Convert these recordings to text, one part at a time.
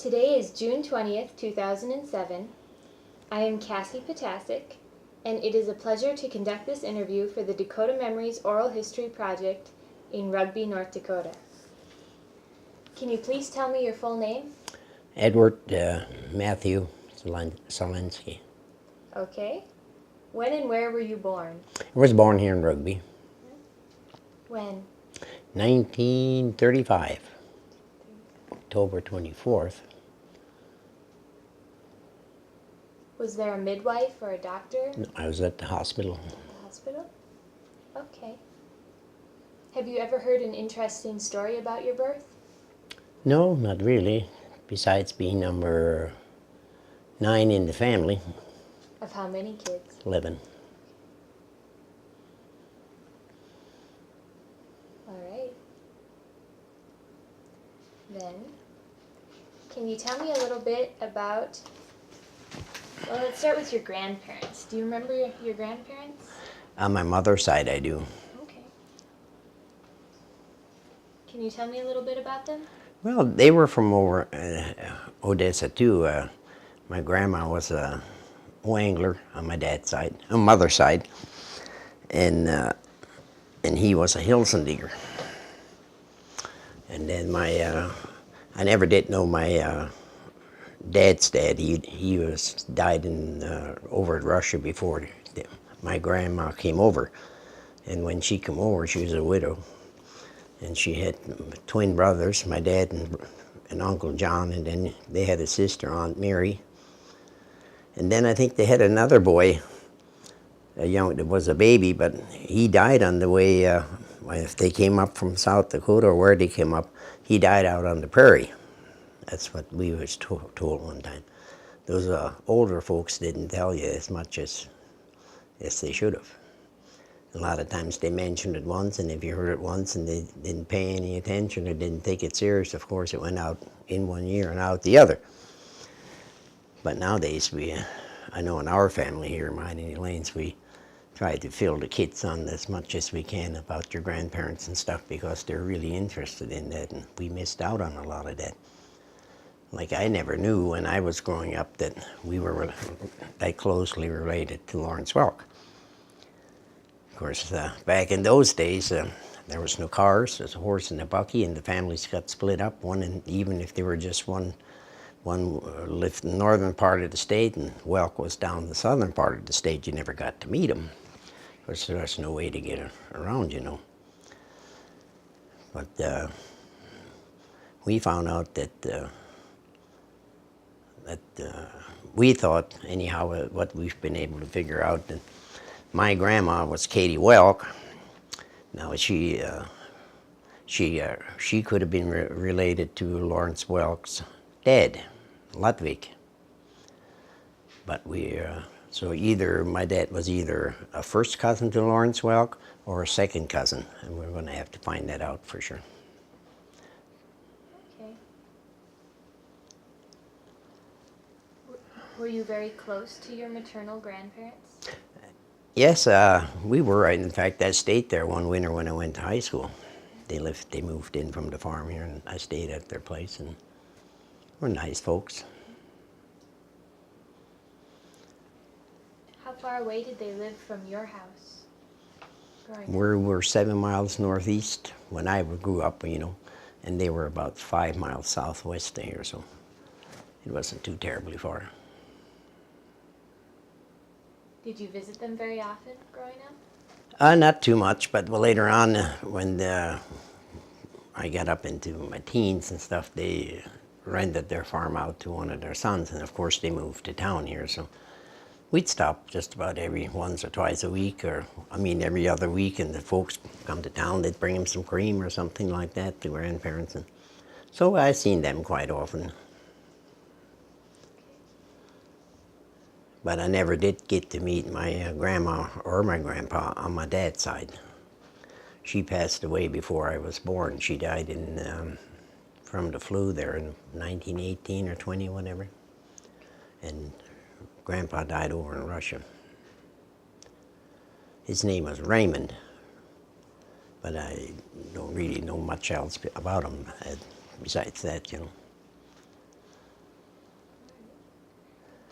Today is June 20th, 2007. I am Cassie Potasic, and it is a pleasure to conduct this interview for the Dakota Memories Oral History Project in Rugby, North Dakota. Can you please tell me your full name? Edward Matthew Selensky. Okay. When and where were you born? I was born here in Rugby, When? 1935, October 24th. Was there a midwife or a doctor at I was at the hospital. the hospital? Okay. Have you ever heard an interesting story about your birth? No, not really, besides being number 9 in the family, Of how many kids? 11. All right. Then, can you tell me a little bit about, well, let's start with your grandparents. Do you remember your grandparents? On my mother's side, I do. Okay. Can you tell me a little bit about them? Well, they were from over Odessa, too. My grandma was a wangler on my dad's side, on mother's side, and he was a Hilson digger. And then I never did know my dad's dad. He died in over in Russia before my grandma came over. And when she came over, she was a widow, and she had twin brothers, my dad and Uncle John, and then they had a sister, Aunt Mary. And then I think they had another boy, that was a baby, but he died on the way. If they came up from South Dakota or where they came up, he died out on the prairie. That's what we was told one time. Those older folks didn't tell you as much as they should have. A lot of times they mentioned it once, and if you heard it once and they didn't pay any attention or didn't take it serious, of course it went out in one ear and out the other. But nowadays, I know in our family here, mine and Elaine's, we try to fill the kids on as much as we can about your grandparents and stuff because they're really interested in that, and we missed out on a lot of that. Like, I never knew when I was growing up that we were that closely related to Lawrence Welk. Of course, back in those days, there was no cars. There was a horse and a buggy, and the families got split up. And even if they were just one lived in the northern part of the state, and Welk was down the southern part of the state, you never got to meet him. Of course, there was no way to get around, you know. But we found out that we thought, anyhow, what we've been able to figure out, that my grandma was Katie Welk. Now she could have been related to Lawrence Welk's dad, Ludwig. But so either my dad was either a first cousin to Lawrence Welk or a second cousin, and we're going to have to find that out for sure. Okay. Were you very close to your maternal grandparents? Yes, we were. In fact, I stayed there one winter when I went to high school. They moved in from the farm here, and I stayed at their place, and we're nice folks. How far away did they live from your house growing up? We're 7 miles northeast when I grew up, you know, and they were about 5 miles southwest of here, so it wasn't too terribly far. Did you visit them very often growing up? Not too much, but later on, when I got up into my teens and stuff, they rented their farm out to one of their sons, and of course they moved to town here, so we'd stop just about every once or twice a week, or every other week, and the folks come to town, they'd bring them some cream or something like that, the grandparents, and so I've seen them quite often. But I never did get to meet my grandma or my grandpa on my dad's side. She passed away before I was born. She died from the flu there in 1918 or 20, whatever. And Grandpa died over in Russia. His name was Raymond, but I don't really know much else about him besides that, you know.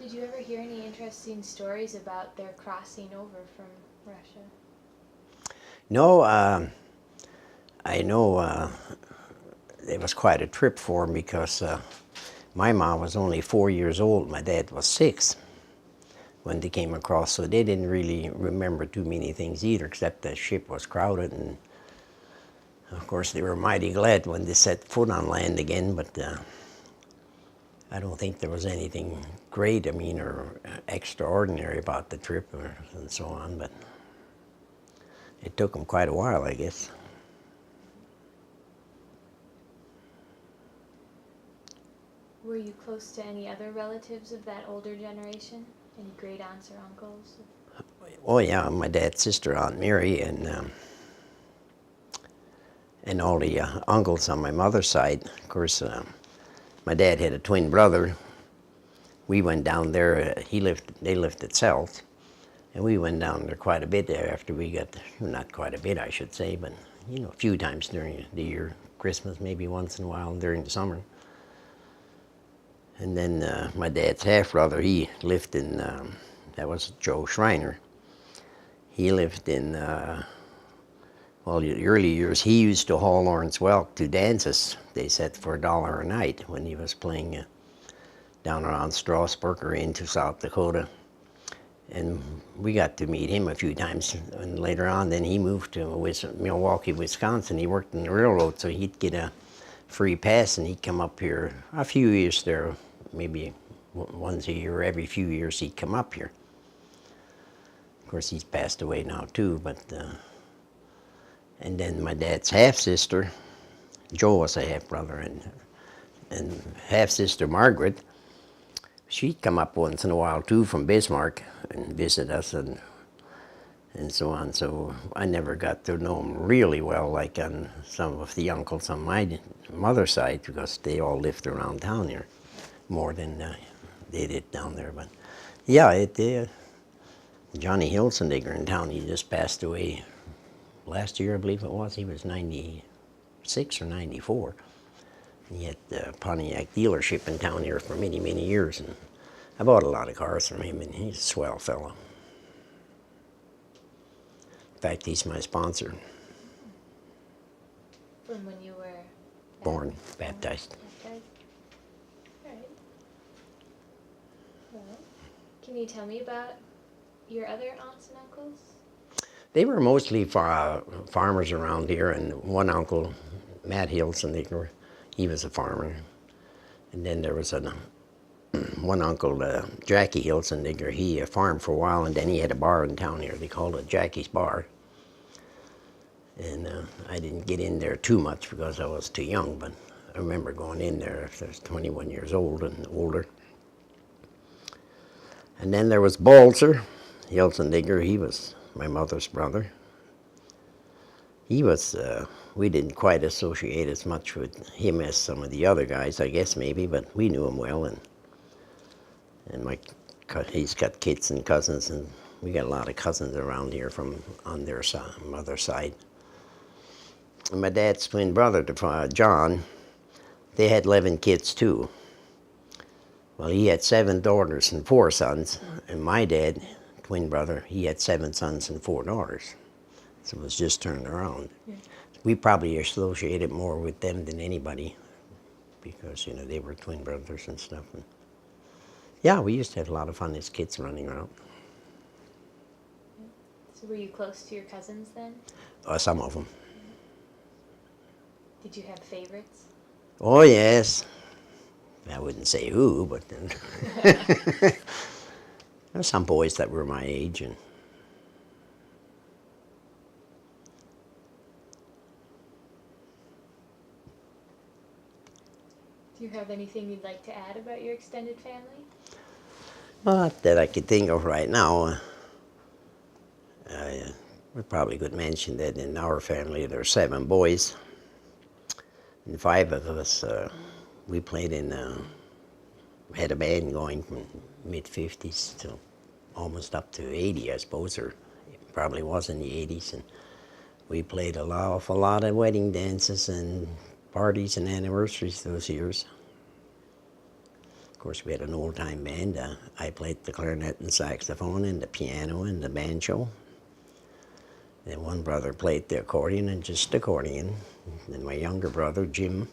Did you ever hear any interesting stories about their crossing over from Russia? No, I know it was quite a trip for him because my mom was only 4 years old. My dad was 6 when they came across, so they didn't really remember too many things either, except the ship was crowded, and of course they were mighty glad when they set foot on land again. But I don't think there was anything great, I mean, or extraordinary about the trip and so on. But it took them quite a while, I guess. Were you close to any other relatives of that older generation? Any great aunts or uncles? Oh yeah, my dad's sister, Aunt Mary, and all the uncles on my mother's side. Of course, my dad had a twin brother. We went down there. They lived at South, and we went down there quite a bit there after we got, not quite a bit, I should say, but a few times during the year. Christmas, maybe once in a while during the summer. And then my dad's half brother, he lived in. That was Joe Schreiner. He lived in. Well, the early years, he used to haul Lawrence Welk to dances, they said, for $1 a night when he was playing down around Strasburg or into South Dakota. And we got to meet him a few times. And later on, then he moved to Milwaukee, Wisconsin. He worked in the railroad, so he'd get a free pass, and he'd come up here a few years there, maybe once a year, every few years he'd come up here. Of course, he's passed away now too, but and then my dad's half-sister, Joe was a half-brother, and half-sister Margaret, she'd come up once in a while too from Bismarck and visit us and so on. So I never got to know them really well, like on some of the uncles on my mother's side, because they all lived around town here more than they did down there. But yeah, Johnny Hilsendigger in town, he just passed away last year, I believe it was. He was 96 or 94. He had the Pontiac dealership in town here for many, many years, and I bought a lot of cars from him, and he's a swell fellow. In fact, he's my sponsor. From when you were Born, baptized. All right. Well, can you tell me about your other aunts and uncles? They were mostly farmers around here, and one uncle, Matt Hilsendigger, he was a farmer. And then there was one uncle, Jackie Hilsendigger, he farmed for a while, and then he had a bar in town here. They called it Jackie's Bar. And I didn't get in there too much because I was too young, but I remember going in there after I was 21 years old and older. And then there was Balzer Hilsendigger. He was my mother's brother. He was, we didn't quite associate as much with him as some of the other guys, I guess maybe, but we knew him well. And he's got kids and cousins, and we got a lot of cousins around here from on their mother's side. And my dad's twin brother, John, they had 11 kids too. Well, he had 7 daughters and 4 sons, and my dad, twin brother, he had 7 sons and 4 daughters. So it was just turned around. Yeah. We probably associated more with them than anybody because, they were twin brothers and stuff. And yeah, we used to have a lot of fun as kids running around. So were you close to your cousins then? Some of them. Did you have favorites? Oh, yes. I wouldn't say who, but there were some boys that were my age. And do you have anything you'd like to add about your extended family? Not that I could think of right now. We probably could mention that in our family there are 7 boys. And 5 of us, we played had a band going from mid-50s to almost up to 80, I suppose, or it probably was in the 80s. And we played an awful lot of wedding dances and parties and anniversaries those years. Of course, we had an old-time band. I played the clarinet and saxophone and the piano and the banjo. Then one brother played the accordion and just accordion. Then my younger brother, Jim,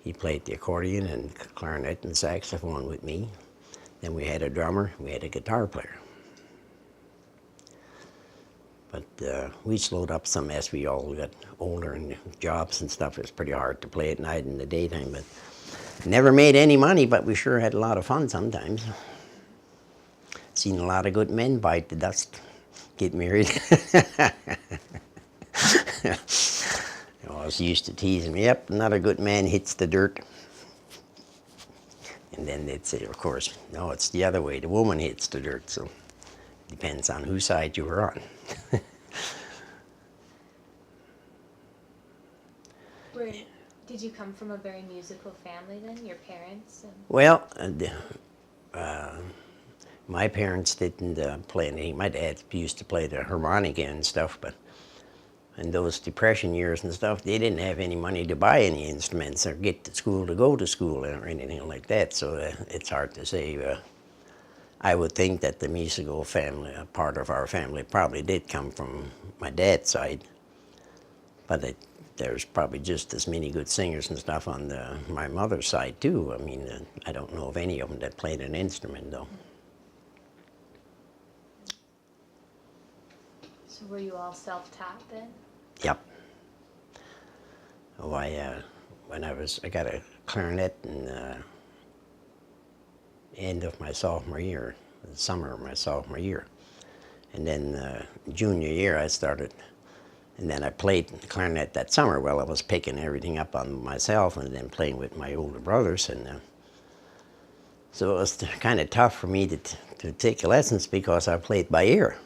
he played the accordion and clarinet and saxophone with me. Then we had a drummer, we had a guitar player. But we slowed up some as we all got older and jobs and stuff. It was pretty hard to play at night and in the daytime, but never made any money, but we sure had a lot of fun sometimes. Seen a lot of good men bite the dust, get married. I always used to tease me, yep, another good man hits the dirt. And then they'd say, of course, no, it's the other way, the woman hits the dirt, so depends on whose side you were on. Did you come from a very musical family then, your parents? Well, my parents didn't play anything. My dad used to play the harmonica and stuff, but in those Depression years and stuff, they didn't have any money to buy any instruments or get to school to go to school or anything like that, so it's hard to say. I would think that the musical family, part of our family, probably did come from my dad's side, but there's probably just as many good singers and stuff on my mother's side too. I mean, I don't know of any of them that played an instrument though. So were you all self-taught then? Yep. Oh, I got a clarinet in the end of my sophomore year, the summer of my sophomore year. And then junior year I started, and then I played clarinet that summer. Well, I was picking everything up on myself and then playing with my older brothers. And so it was kind of tough for me to take lessons because I played by ear.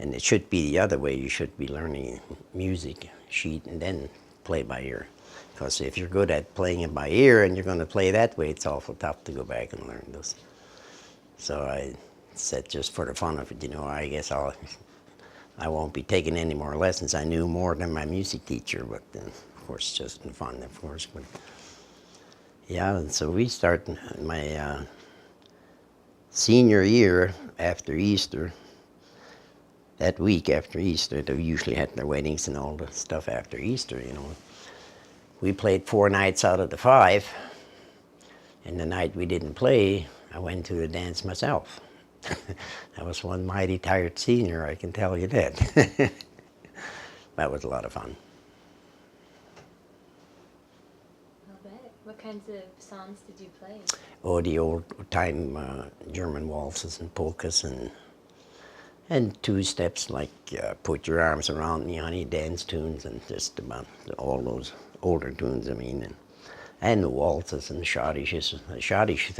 And it should be the other way. You should be learning music sheet and then play by ear. Because if you're good at playing it by ear and you're going to play that way, it's awful tough to go back and learn those. So I said, just for the fun of it, I guess I won't be taking any more lessons. I knew more than my music teacher, but of course, just in fun, of course. But yeah, and so we started my senior year after Easter. That week after Easter, they usually had their weddings and all the stuff after Easter, We played 4 nights out of the 5, and the night we didn't play, I went to the dance myself. I was one mighty tired senior, I can tell you that. That was a lot of fun. I'll bet. What kinds of songs did you play? Oh, the old-time German waltzes and polkas and two-steps like Put Your Arms Around Me, Honey, dance tunes, and just about all those older tunes, and the waltzes and the schottisches. The schottisch,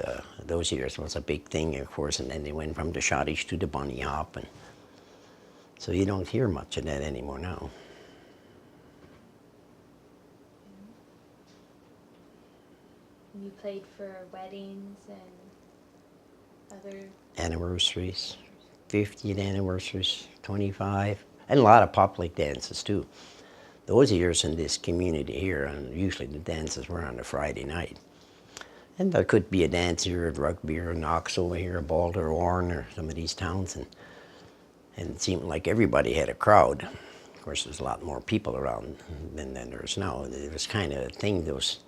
those years was a big thing, of course, and then they went from the schottisch to the bunny hop, and so you don't hear much of that anymore now. And you played for weddings and other anniversaries, 50th anniversaries, 25, and a lot of public dances too. Those years in this community here, and usually the dances were on a Friday night. And there could be a dance here at Rugby or Knox over here, Balder or Warren or some of these towns, and it seemed like everybody had a crowd. Of course, there's a lot more people around than there's now. It was kind of a thing, those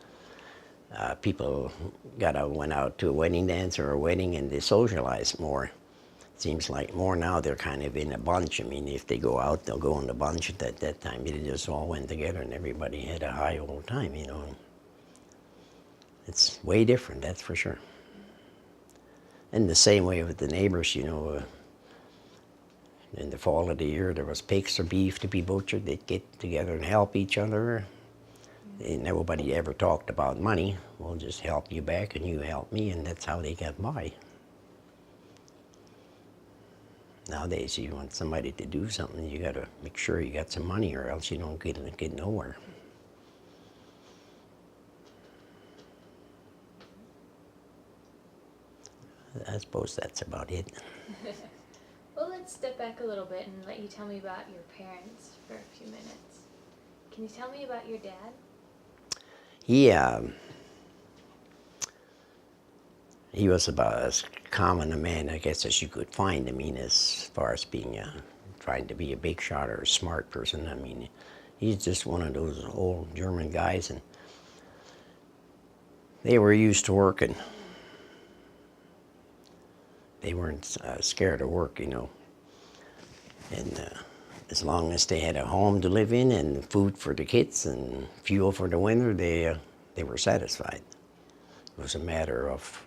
people went out to a wedding dance or a wedding and they socialized more. Seems like more now they're kind of in a bunch. I mean, if they go out, they'll go in a bunch. At that time, they just all went together and everybody had a high old time, It's way different, that's for sure. And the same way with the neighbors, in the fall of the year, there was pigs or beef to be butchered. They'd get together and help each other. And nobody ever talked about money. We'll just help you back and you help me, and that's how they got by. Nowadays, you want somebody to do something, you got to make sure you got some money, or else you don't get nowhere. I suppose that's about it. Well, let's step back a little bit and let you tell me about your parents for a few minutes. Can you tell me about your dad? He he was about as common a man, I guess, as you could find. I mean, as far as being trying to be a big shot or a smart person. I mean, he's just one of those old German guys, and they were used to working. They weren't scared of work, you know. And as long as they had a home to live in and food for the kids and fuel for the winter, they were satisfied. It was a matter of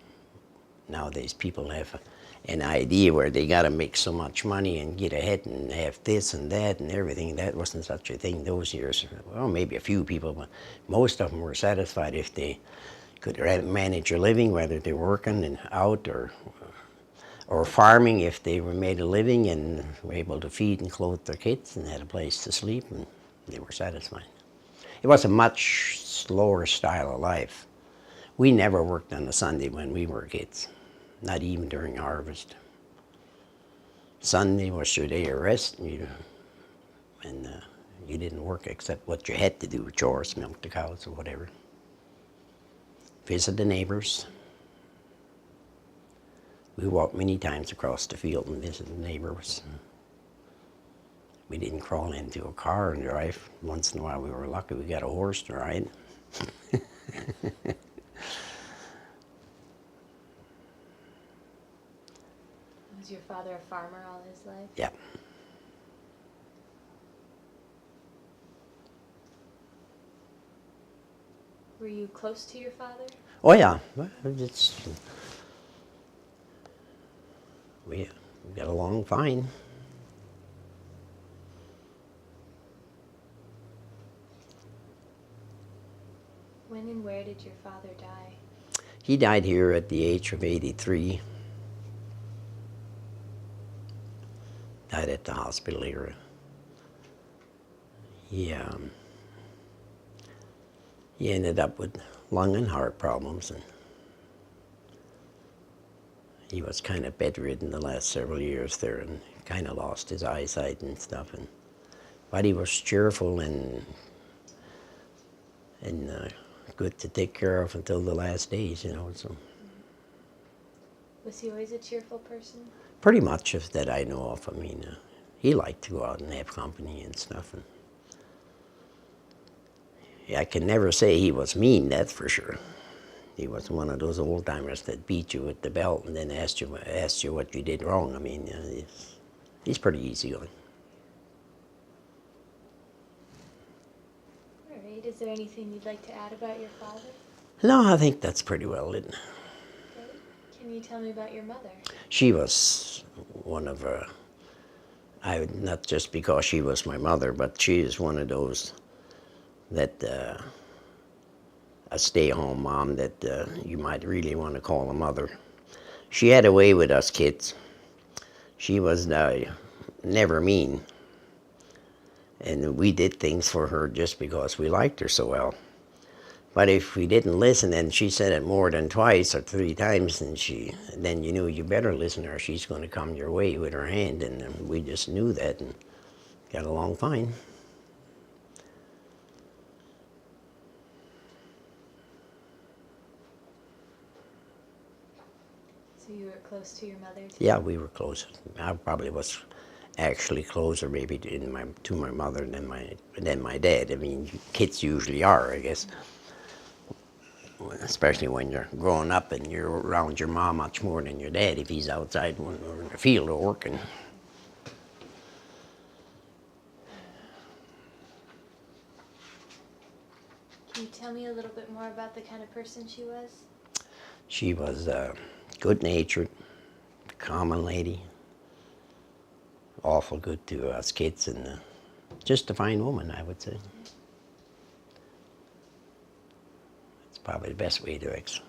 nowadays people have an idea where they got to make so much money and get ahead and have this and that and everything. That wasn't such a thing those years. Well, maybe a few people, but most of them were satisfied if they could manage a living, whether they're working and out or farming if they were made a living and were able to feed and clothe their kids and had a place to sleep, and they were satisfied. It was a much slower style of life. We never worked on a Sunday when we were kids, not even during harvest. Sunday was your day of rest, and you didn't work except what you had to do, chores, milk the cows or whatever. Visit the neighbors. We walked many times across the field and visited the neighbors. We didn't crawl into a car and drive. Once in a while we were lucky we got a horse to ride. Was your father a farmer all his life? Yeah. Were you close to your father? Oh yeah, we got along fine. When and where did your father die? He died here at the age of 83. Died at the hospital here. He ended up with lung and heart problems, and he was kind of bedridden the last several years there, and kind of lost his eyesight and stuff. But he was cheerful and good to take care of until the last days, you know. So Was he always a cheerful person? pretty much of that I know of. I mean, he liked to go out and have company and stuff. And I can never say he was mean, that's for sure. He was one of those old timers that beat you with the belt and then asked you what you did wrong. I mean, he's pretty easygoing. All right. Is there anything you'd like to add about your father? No, I think that's pretty well it. Okay. Can you tell me about your mother? She was one of not just because she was my mother, but she is one of those that a stay-at-home mom that you might really want to call a mother. She had a way with us kids. She was never mean, and we did things for her just because we liked her so well. But if we didn't listen, and she said it more than twice or three times, and then you knew you better listen to her. She's going to come your way with her hand, and we just knew that and got along fine. So you were close to your mother too? Yeah, we were close. I probably was actually closer maybe to my mother than my dad. I mean, kids usually are, I guess. Especially when you're growing up and you're around your mom much more than your dad if he's outside or in the field or working. Can you tell me a little bit more about the kind of person she was? She was good-natured, common lady, awful good to us kids, and just a fine woman, I would say. That's probably the best way to explain.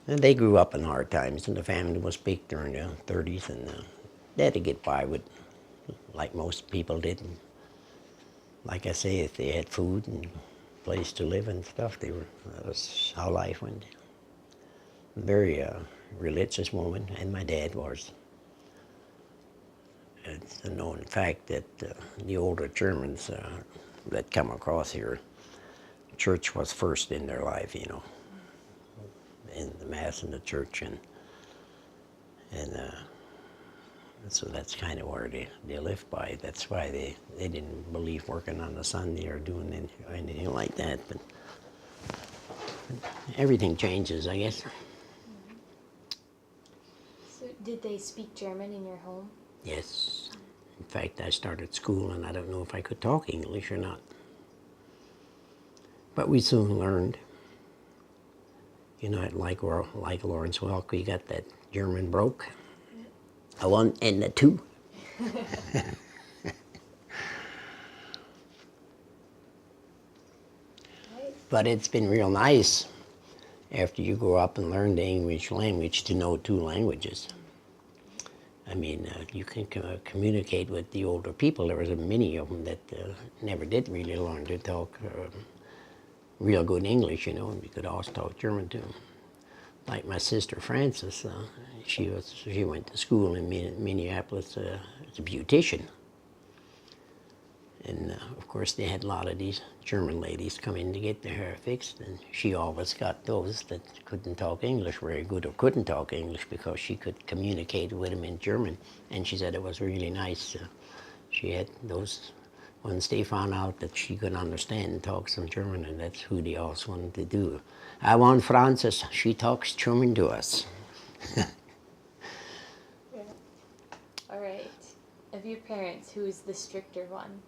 And they grew up in hard times, and the family was big during the 30s, and they had to get by with, like most people did. And like I say, if they had food and place to live and stuff, that was how life went. Very religious woman, and my dad was. It's a known fact that the older Germans that come across here, church was first in their life, you know. in the Mass in the church, and so that's kind of where they live by. That's why they didn't believe working on the Sunday or doing anything like that. But everything changes, I guess. So did they speak German in your home? Yes. In fact, I started school, and I don't know if I could talk English or not. But we soon learned. You know, like Lawrence Welk, we got that German broke. A one and a two. Right. But it's been real nice after you grow up and learn the English language to know two languages. I mean, you can communicate with the older people. There was many of them that never did really learn to talk real good English, you know, and we could always talk German to them. Like my sister Frances, she went to school in Minneapolis as a beautician. And of course, they had a lot of these German ladies come in to get their hair fixed, and she always got those that couldn't talk English very good or couldn't talk English because she could communicate with them in German. And she said it was really nice. She had those, once they found out that she could understand and talk some German, and that's who they always wanted to do. I want Frances, she talks German to us. Yeah. All right. Of your parents, who is the stricter one?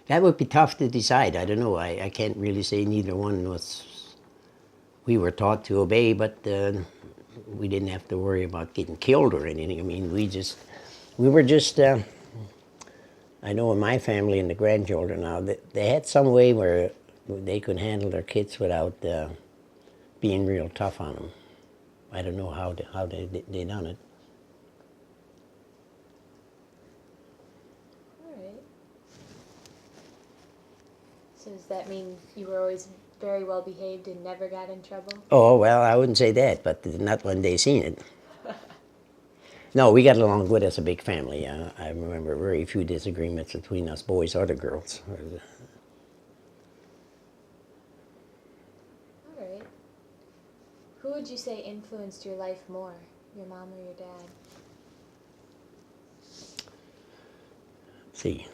That would be tough to decide. I don't know. I can't really say neither one was. We were taught to obey, but we didn't have to worry about getting killed or anything. I mean, we were just. I know in my family and the grandchildren now, they had some way where they could handle their kids without being real tough on them. I don't know how they done it. All right. So does that mean you were always very well behaved and never got in trouble? Oh, well, I wouldn't say that, but not when they seen it. No, we got along good as a big family. I remember very few disagreements between us boys or the girls. All right. Who would you say influenced your life more, your mom or your dad? Let's see.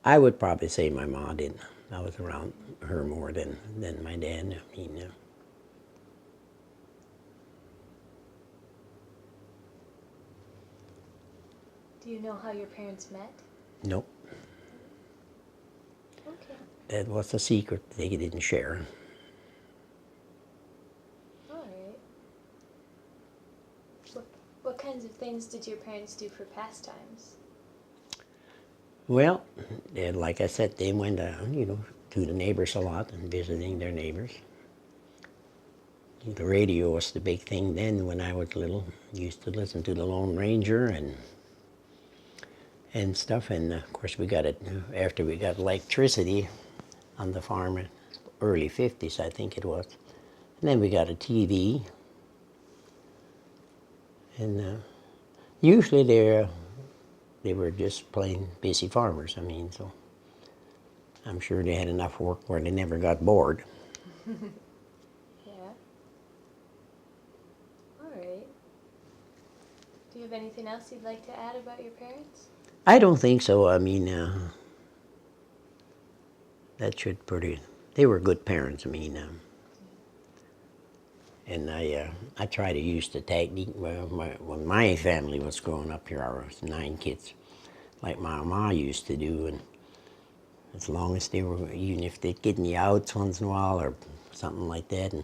I would probably say my mom did. I was around her more than my dad. I mean, Do you know how your parents met? nope. Okay. That was a secret they didn't share. All right. What kinds of things did your parents do for pastimes? Well, like I said, they went, to the neighbors a lot and visiting their neighbors. The radio was the big thing then when I was little. Used to listen to the Lone Ranger and stuff. And of course, we got it after we got electricity on the farm in early 50s, I think it was. And then we got a TV. And usually they were just plain busy farmers. I mean, so I'm sure they had enough work where they never got bored. Yeah. All right. Do you have anything else you'd like to add about your parents? I don't think so. I mean, they were good parents. I mean, and I try to use the technique when my family was growing up here. I was 9 kids, like my ma used to do, and as long as they were, even if they'd get in the outs once in a while or something like that, and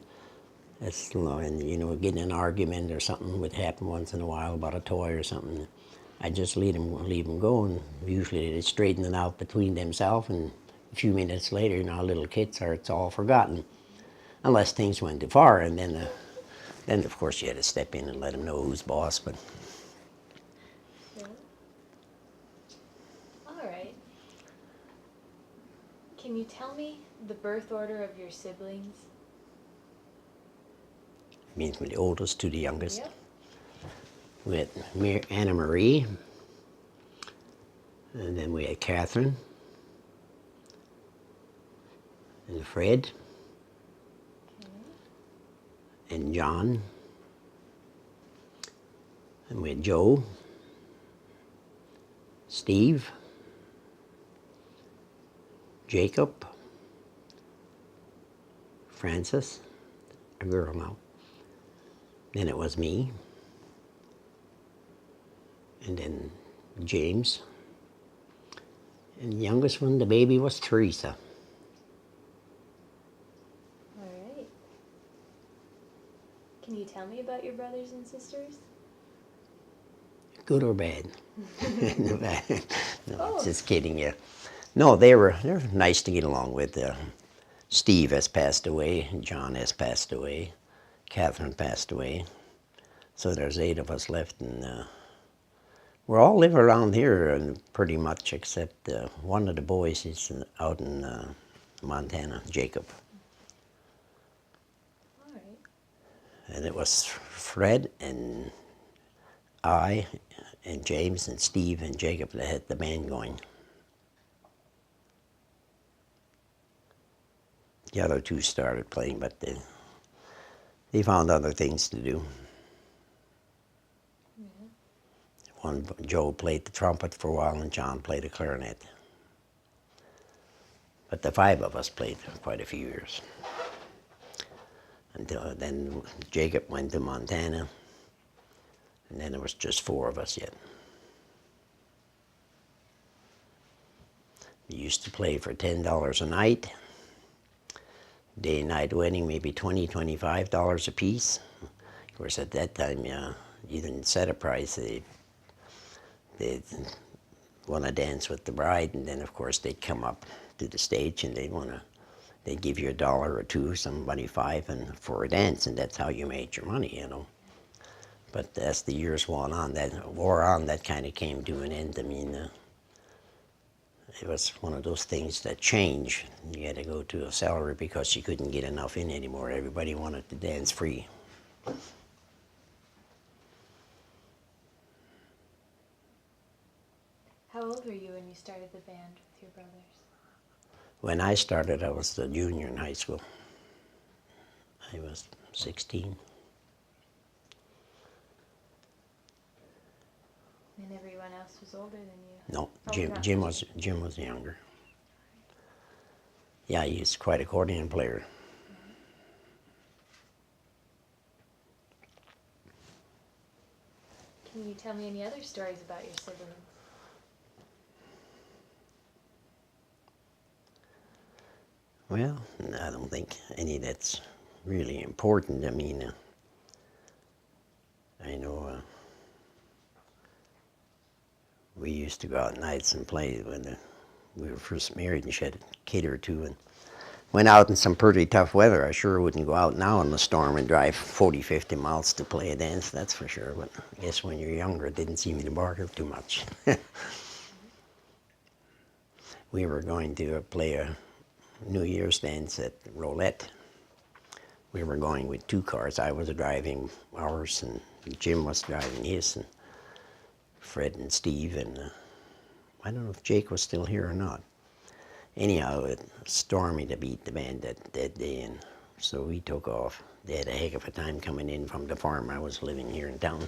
getting an argument or something would happen once in a while about a toy or something. I just leave them go, and usually they straighten it out between themselves, and a few minutes later, little kids it's all forgotten, unless things went too far, and then of course you had to step in and let them know who's boss. But Yeah. All right. Can you tell me the birth order of your siblings? it means from the oldest to the youngest. Yep. We had Anna Marie, and then we had Catherine, and Fred, Okay. and John, and we had Joe, Steve, Jacob, Francis, a girl now. Then it was me, and then James, and the youngest one, the baby, was Teresa. All right. Can you tell me about your brothers and sisters? Good or bad? No, Oh. just kidding you. No, they're nice to get along with. Steve has passed away, John has passed away, Catherine passed away. So there's 8 of us left, and we all live around here pretty much, except one of the boys is out in Montana, Jacob. All right. And it was Fred and I and James and Steve and Jacob that had the band going. The other 2 started playing, but they found other things to do. Yeah. Joe played the trumpet for a while, and John played the clarinet. But the 5 of us played for quite a few years. Until then, Jacob went to Montana, and then there was just 4 of us yet. We used to play for $10 a night. Day and night wedding, maybe $20, $25 a piece. Of course, at that time, you didn't set a price. They'd want to dance with the bride, and then, of course, they'd come up to the stage, and they'd give you $1 or $2, somebody 5, and for a dance, and that's how you made your money, you know. But as the years wore on, that kind of came to an end. I mean, it was one of those things that changed. You had to go to a salary because you couldn't get enough in anymore. Everybody wanted to dance free. How old were you when you started the band with your brothers? When I started, I was a junior in high school. I was 16. And everyone else was older than you? No, Oh, Jim was younger. Yeah, he's quite a accordion player. Can you tell me any other stories about your siblings? Well, I don't think any that's really important. I mean, I know we used to go out nights and play when we were first married, and she had a kid or 2, and went out in some pretty tough weather. I sure wouldn't go out now in the storm and drive 40, 50 miles to play a dance, that's for sure. But I guess when you're younger, it didn't seem to bother too much. We were going to play a New Year's dance at Roulette. We were going with 2 cars. I was driving ours, and Jim was driving his, and Fred and Steve, and I don't know if Jake was still here or not. Anyhow, it was stormy to beat the band that day, and so we took off. They had a heck of a time coming in from the farm. I was living here in town.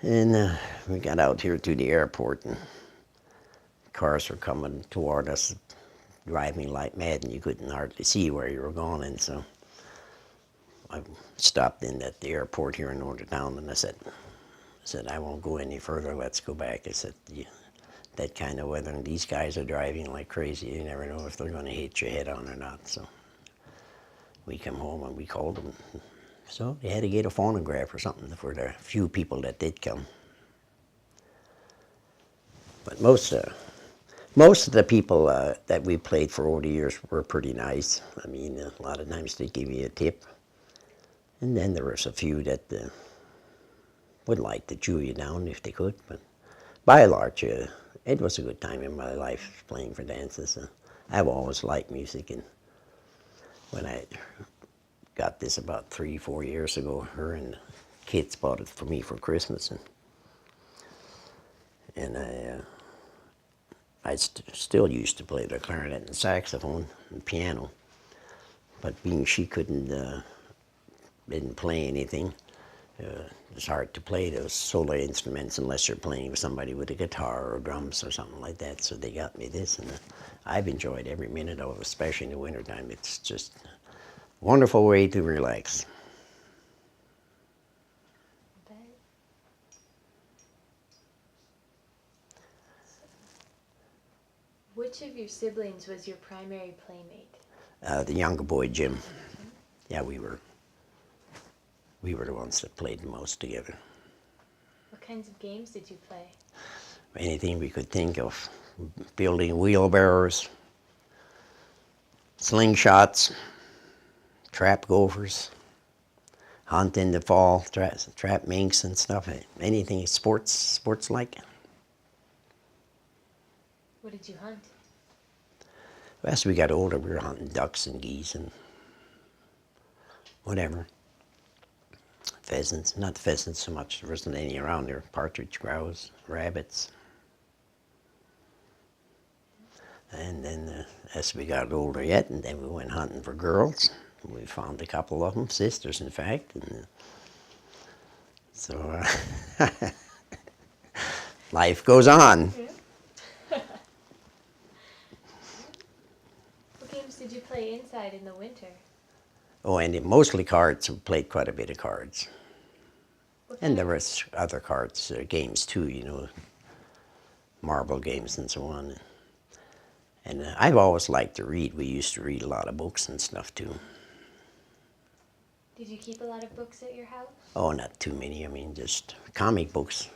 And we got out here to the airport, and cars were coming toward us, driving like mad, and you couldn't hardly see where you were going. And so I stopped in at the airport here in Northern Town, and I said, I won't go any further, let's go back. I said, that kind of weather, and these guys are driving like crazy. You never know if they're going to hit your head on or not. So we come home and we called them. So they had to get a phonograph or something for the few people that did come. But most of the people that we played for over the years were pretty nice. I mean, a lot of times they give you a tip. And then there was a few that would like to chew you down if they could. But by and large, it was a good time in my life playing for dances. I've always liked music, and when I got this about 3, 4 years ago, her and the kids bought it for me for Christmas, and I still used to play the clarinet and saxophone and piano. But being she didn't play anything, it's hard to play those solo instruments unless you're playing with somebody with a guitar or drums or something like that. So they got me this, and I've enjoyed every minute of it, especially in the wintertime. It's just a wonderful way to relax. Bet. Which of your siblings was your primary playmate? The younger boy, Jim. Yeah, we were the ones that played the most together. What kinds of games did you play? Anything we could think of. Building wheelbarrows, slingshots, trap gophers, hunt in the fall, trap minks and stuff. Anything sports like. What did you hunt? As we got older, we were hunting ducks and geese and whatever. Pheasants, not pheasants so much, there wasn't any around there. Partridge, grouse, rabbits. And then as we got older yet, and then we went hunting for girls. We found a couple of them, sisters in fact. And so life goes on. Yeah. What games did you play inside in the winter? Oh, and mostly cards. We played quite a bit of cards. And there was other cards, games too, you know, marble games and so on. And I've always liked to read. We used to read a lot of books and stuff too. Did you keep a lot of books at your house? Oh, not too many. I mean, just comic books.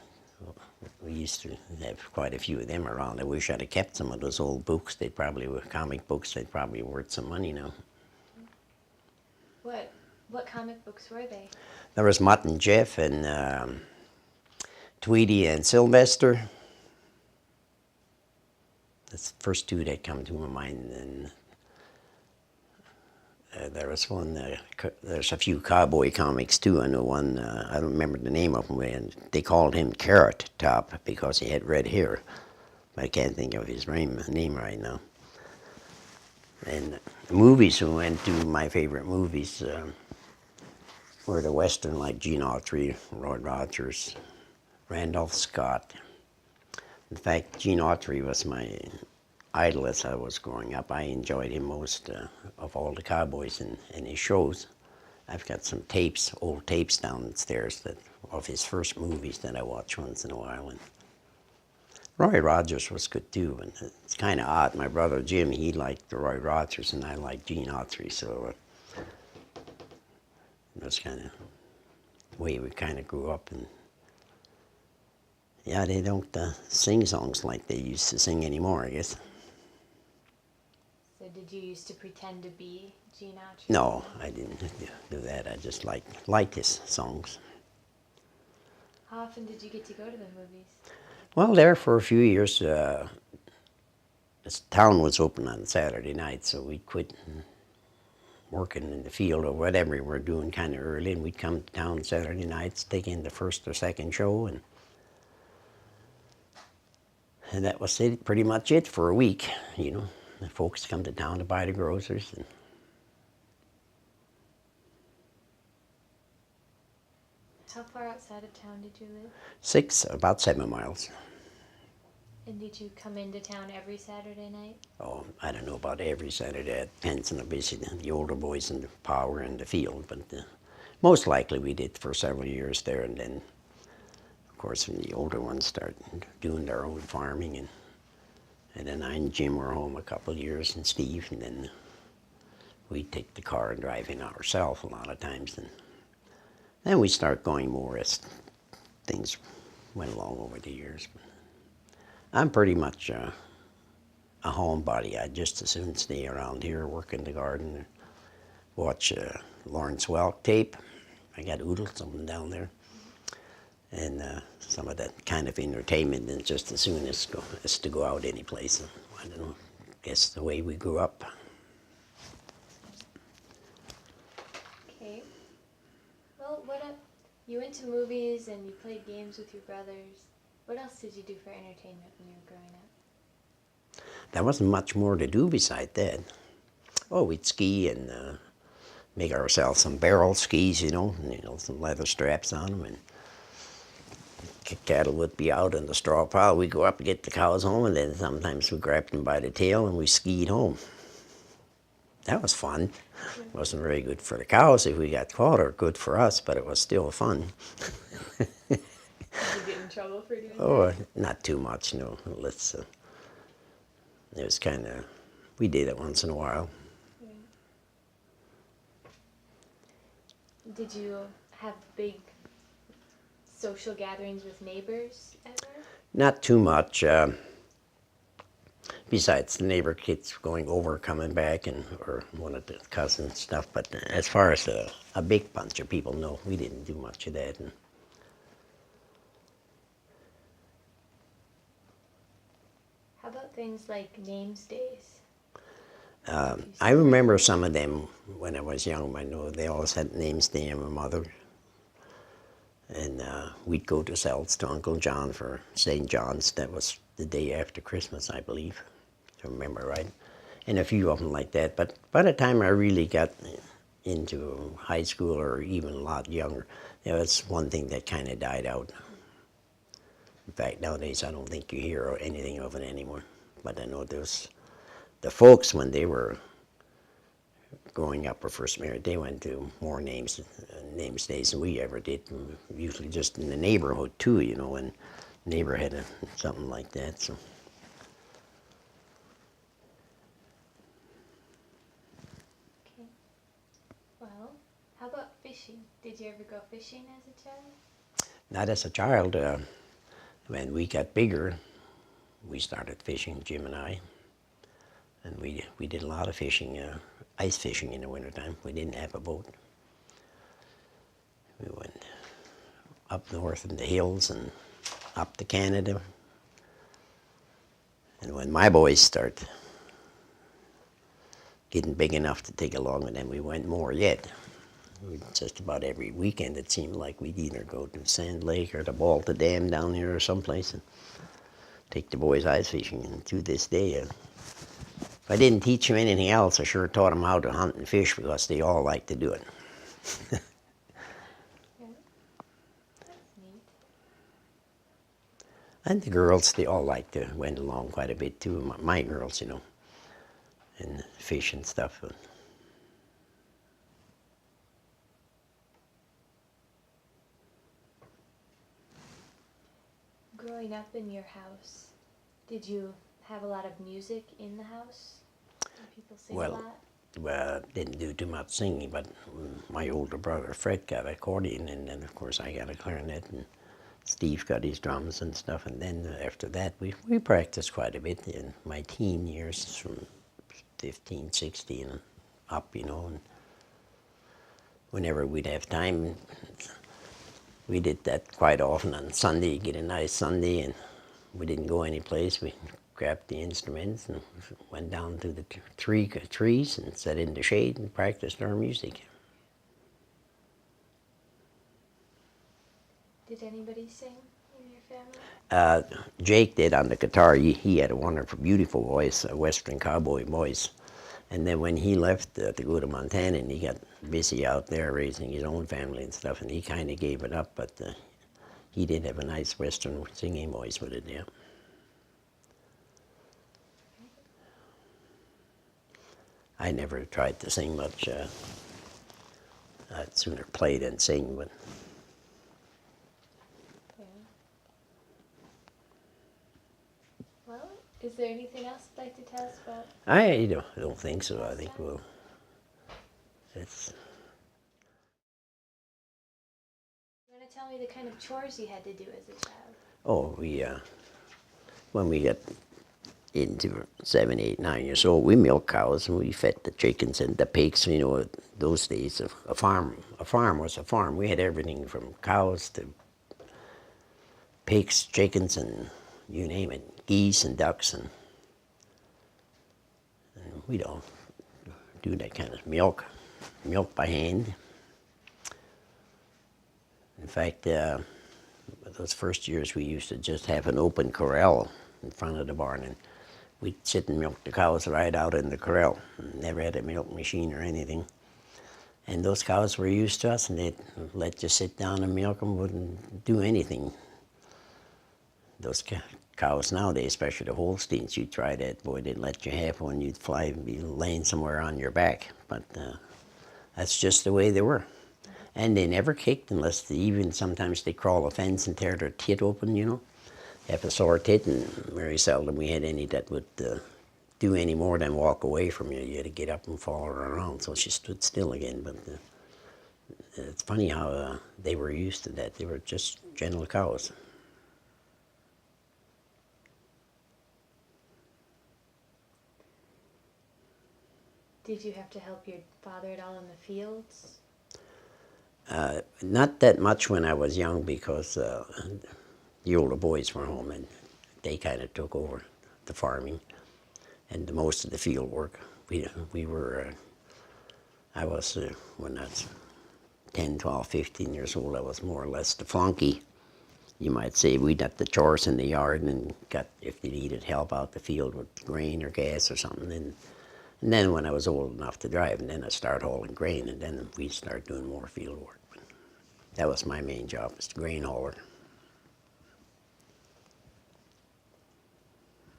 We used to have quite a few of them around. I wish I'd have kept some of those old books. They probably were comic books. They'd probably worth some money now. What comic books were they? There was Mutt and Jeff and Tweety and Sylvester. That's the first two that come to my mind. And there was one, there's a few cowboy comics too. I know one, I don't remember the name of him, and they called him Carrot Top because he had red hair. But I can't think of his name right now. And the movies we went to, my favorite movies were the Western, like Gene Autry, Roy Rogers, Randolph Scott. In fact, Gene Autry was my idol as I was growing up. I enjoyed him most of all the cowboys in his shows. I've got some tapes, old tapes downstairs of his first movies that I watch once in a while. And Roy Rogers was good too, and it's kind of odd. My brother Jim, he liked the Roy Rogers, and I liked Gene Autry, so that's kind of the way we kind of grew up. And yeah, they don't sing songs like they used to sing anymore, I guess. So did you used to pretend to be Gene Autry? No, I didn't do that. I just liked his songs. How often did you get to go to the movies? Well, there for a few years, this town was open on Saturday night, so we'd quit working in the field or whatever we were doing kind of early, and we'd come to town Saturday nights, take in the first or second show, and that was it, pretty much it for a week, you know. The folks come to town to buy the groceries. And how far outside of town did you live? about 7 miles. And did you come into town every Saturday night? Oh, I don't know about every Saturday. It depends on the older boys and the power in the field, but most likely we did for several years there, and then, of course, when the older ones start doing their own farming, and then I and Jim were home a couple of years, and Steve, and then we'd take the car and drive in ourselves a lot of times, and then we start going more as things went along over the years. But I'm pretty much a homebody. I'd just as soon stay around here, work in the garden, watch Lawrence Welk tape. I got oodles of them down there. And some of that kind of entertainment, and just as soon as to go out any place. I don't know, guess the way we grew up. Okay. Well, you went to movies and you played games with your brothers. What else did you do for entertainment when you were growing up? there wasn't much more to do beside that. Oh, we'd ski and make ourselves some barrel skis, some leather straps on them, and cattle would be out in the straw pile. We'd go up and get the cows home, and then sometimes we grabbed them by the tail and we skied home. That was fun. It wasn't very good for the cows if we got caught, or good for us, but it was still fun. Did you get in trouble for doing Oh, that? not too much, no. It was kind of, we did it once in a while. Yeah. Did you have big social gatherings with neighbors ever? Not too much. Besides the neighbor kids going over, coming back, or one of the cousins stuff. But as far as a big bunch of people, no, we didn't do much of that. And How about things like names days? I remember some of them when I was young. I know they always had names day of my mother. And we'd go to Sells to Uncle John for St. John's. That was the day after Christmas, I believe, if I remember right. And a few of them like that. But by the time I really got into high school, or even a lot younger, there was one thing that kind of died out. In fact, nowadays I don't think you hear anything of it anymore. But I know there's the folks, when they were growing up or first married, they went to more names days than we ever did. Usually just in the neighborhood too, and neighbor had something like that. So. Okay. Well, how about fishing? Did you ever go fishing as a child? Not as a child. When we got bigger, we started fishing, Jim and I. And we did a lot of fishing, ice fishing in the wintertime. We didn't have a boat. We went up north in the hills and up to Canada. And when my boys start getting big enough to take along with them, we went more yet. Just about every weekend it seemed like we'd either go to Sand Lake or the Balta Dam down here or someplace and take the boys ice fishing. And to this day, if I didn't teach them anything else, I sure taught them how to hunt and fish, because they all like to do it. Yeah. That's neat. And the girls, they all went along quite a bit too. My girls, and fish and stuff. Growing up in your house, did you have a lot of music in the house? Did people sing a lot? Well, didn't do too much singing, but my older brother Fred got an accordion, and then of course I got a clarinet, and Steve got his drums and stuff. And then after that, we practiced quite a bit in my teen years, from 15, 16 and up, and whenever we'd have time, we did that quite often on Sunday. Get a nice Sunday, and we didn't go any place. We grabbed the instruments and went down to the trees and sat in the shade and practiced our music. Did anybody sing in your family? Jake did on the guitar. He had a wonderful, beautiful voice, a Western cowboy voice. And then when he left to go to Montana, and he got busy out there raising his own family and stuff, and he kind of gave it up, but he did have a nice Western singing voice with it, yeah. I never tried to sing much. I'd sooner play than sing, but Yeah. Well, is there anything else you'd like to tell us about? I don't think so. I think it's. You want to tell me the kind of chores you had to do as a child? Oh, when we got into 7, 8, 9 years old, we milked cows and we fed the chickens and the pigs. Those days, a farm was a farm. We had everything from cows to pigs, chickens, and you name it, geese and ducks, and we don't do that kind of milk by hand. In fact, those first years we used to just have an open corral in front of the barn, and we'd sit and milk the cows right out in the corral. Never had a milk machine or anything. And those cows were used to us, and they'd let you sit down and milk them, wouldn't do anything. Those cows nowadays, especially the Holsteins, you try that, boy, they'd let you have one, you'd fly and be laying somewhere on your back. But that's just the way they were. And they never kicked unless even sometimes they crawl a fence and tear their tit open, you know. Have a sore tit, and very seldom we had any that would do any more than walk away from you. You had to get up and follow her around, so she stood still again. But it's funny how they were used to that. They were just gentle cows. Did you have to help your father at all in the fields? Not that much when I was young, because the older boys were home and they kind of took over the farming and most of the field work. We were, I was, when I was 10, 12, 15 years old, I was more or less the flunky. You might say we did the chores in the yard and got, if they needed help out the field with grain or gas or something. And then when I was old enough to drive, and then I started hauling grain, and then we started doing more field work. But that was my main job, was the grain hauler.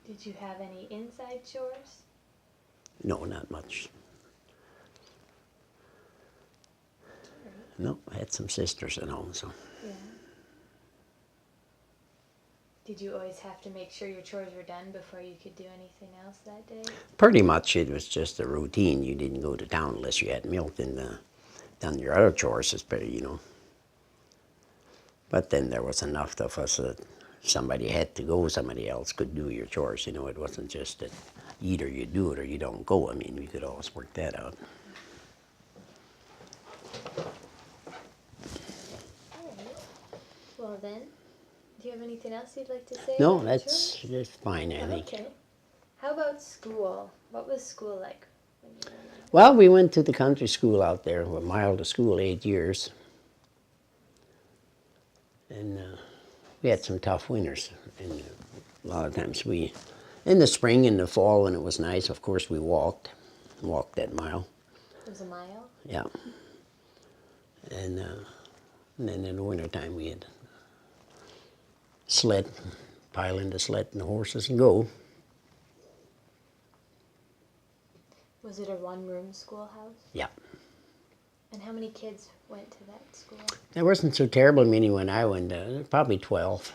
Did you have any inside chores? No, not much. No, I had some sisters at home, so. Yeah. Did you always have to make sure your chores were done before you could do anything else that day? Pretty much it was just a routine. You didn't go to town unless you had milked and done your other chores, especially, you know. But then there was enough of us that somebody had to go, somebody else could do your chores. You know, it wasn't just that either you do it or you don't go. I mean, we could always work that out. All right. Well then, do you have anything else you'd like to say? No, about that's fine, I chores? think. Okay. How about school? What was school like when you were young? Well, we went to the country school out there, a mile to school, 8 years. And we had some tough winters. And a lot of times in the spring and the fall when it was nice, of course we walked that mile. It was a mile? Yeah. And then in the wintertime we had sled, pile in the sled and the horses and go. Was it a one-room schoolhouse? Yeah. And how many kids went to that school? There wasn't so terribly many when I went, probably 12.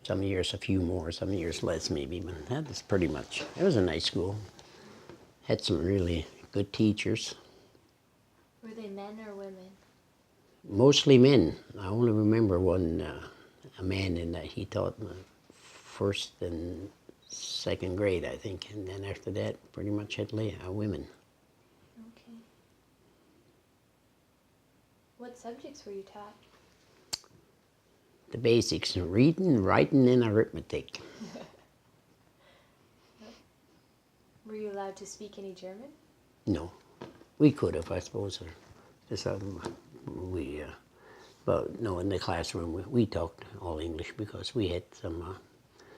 Some years a few more, some years less maybe, but that was pretty much, it was a nice school. Had some really good teachers. Were they men or women? Mostly men. I only remember one, a man in that he taught first and second grade, I think, and then after that, pretty much had women. Okay. What subjects were you taught? The basics: reading, writing, and arithmetic. Were you allowed to speak any German? No, we could have, I suppose. Just but no, in the classroom we talked all English because we had some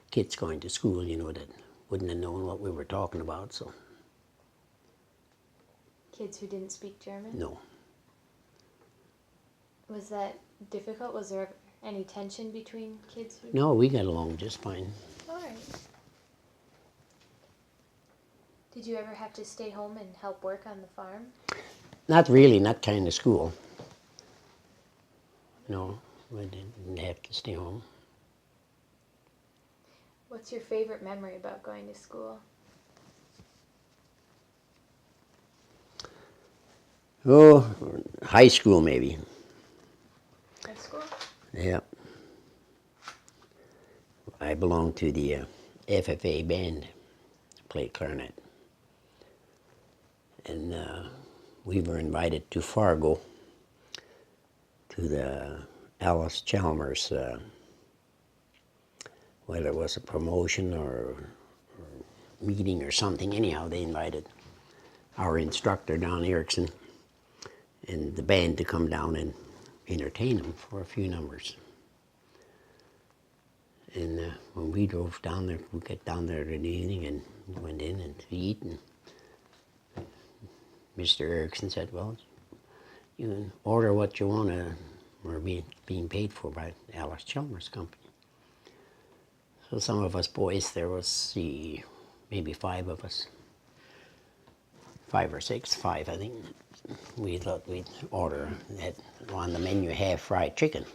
kids going to school, you know, that wouldn't have known what we were talking about. So. Kids who didn't speak German? No. Was that difficult? Was there any tension between kids who... No, we got along just fine. All right. Did you ever have to stay home and help work on the farm? Not really, not kind of school. No, we didn't have to stay home. What's your favorite memory about going to school? Oh, high school maybe. High school? Yeah. I belonged to the FFA band, played clarinet. And we were invited to Fargo to the Alice Chalmers, whether it was a promotion or meeting or something. Anyhow, they invited our instructor, Don Erickson, and the band to come down and entertain them for a few numbers. And when we drove down there, we got down there in the evening and went in and eat. And Mr. Erickson said, well, you can order what you want to. We're being paid for by Alice Chalmers Company. So some of us boys, there was maybe 5 of us. 5 or 6, 5 I think. We thought we'd order on the menu half fried chicken.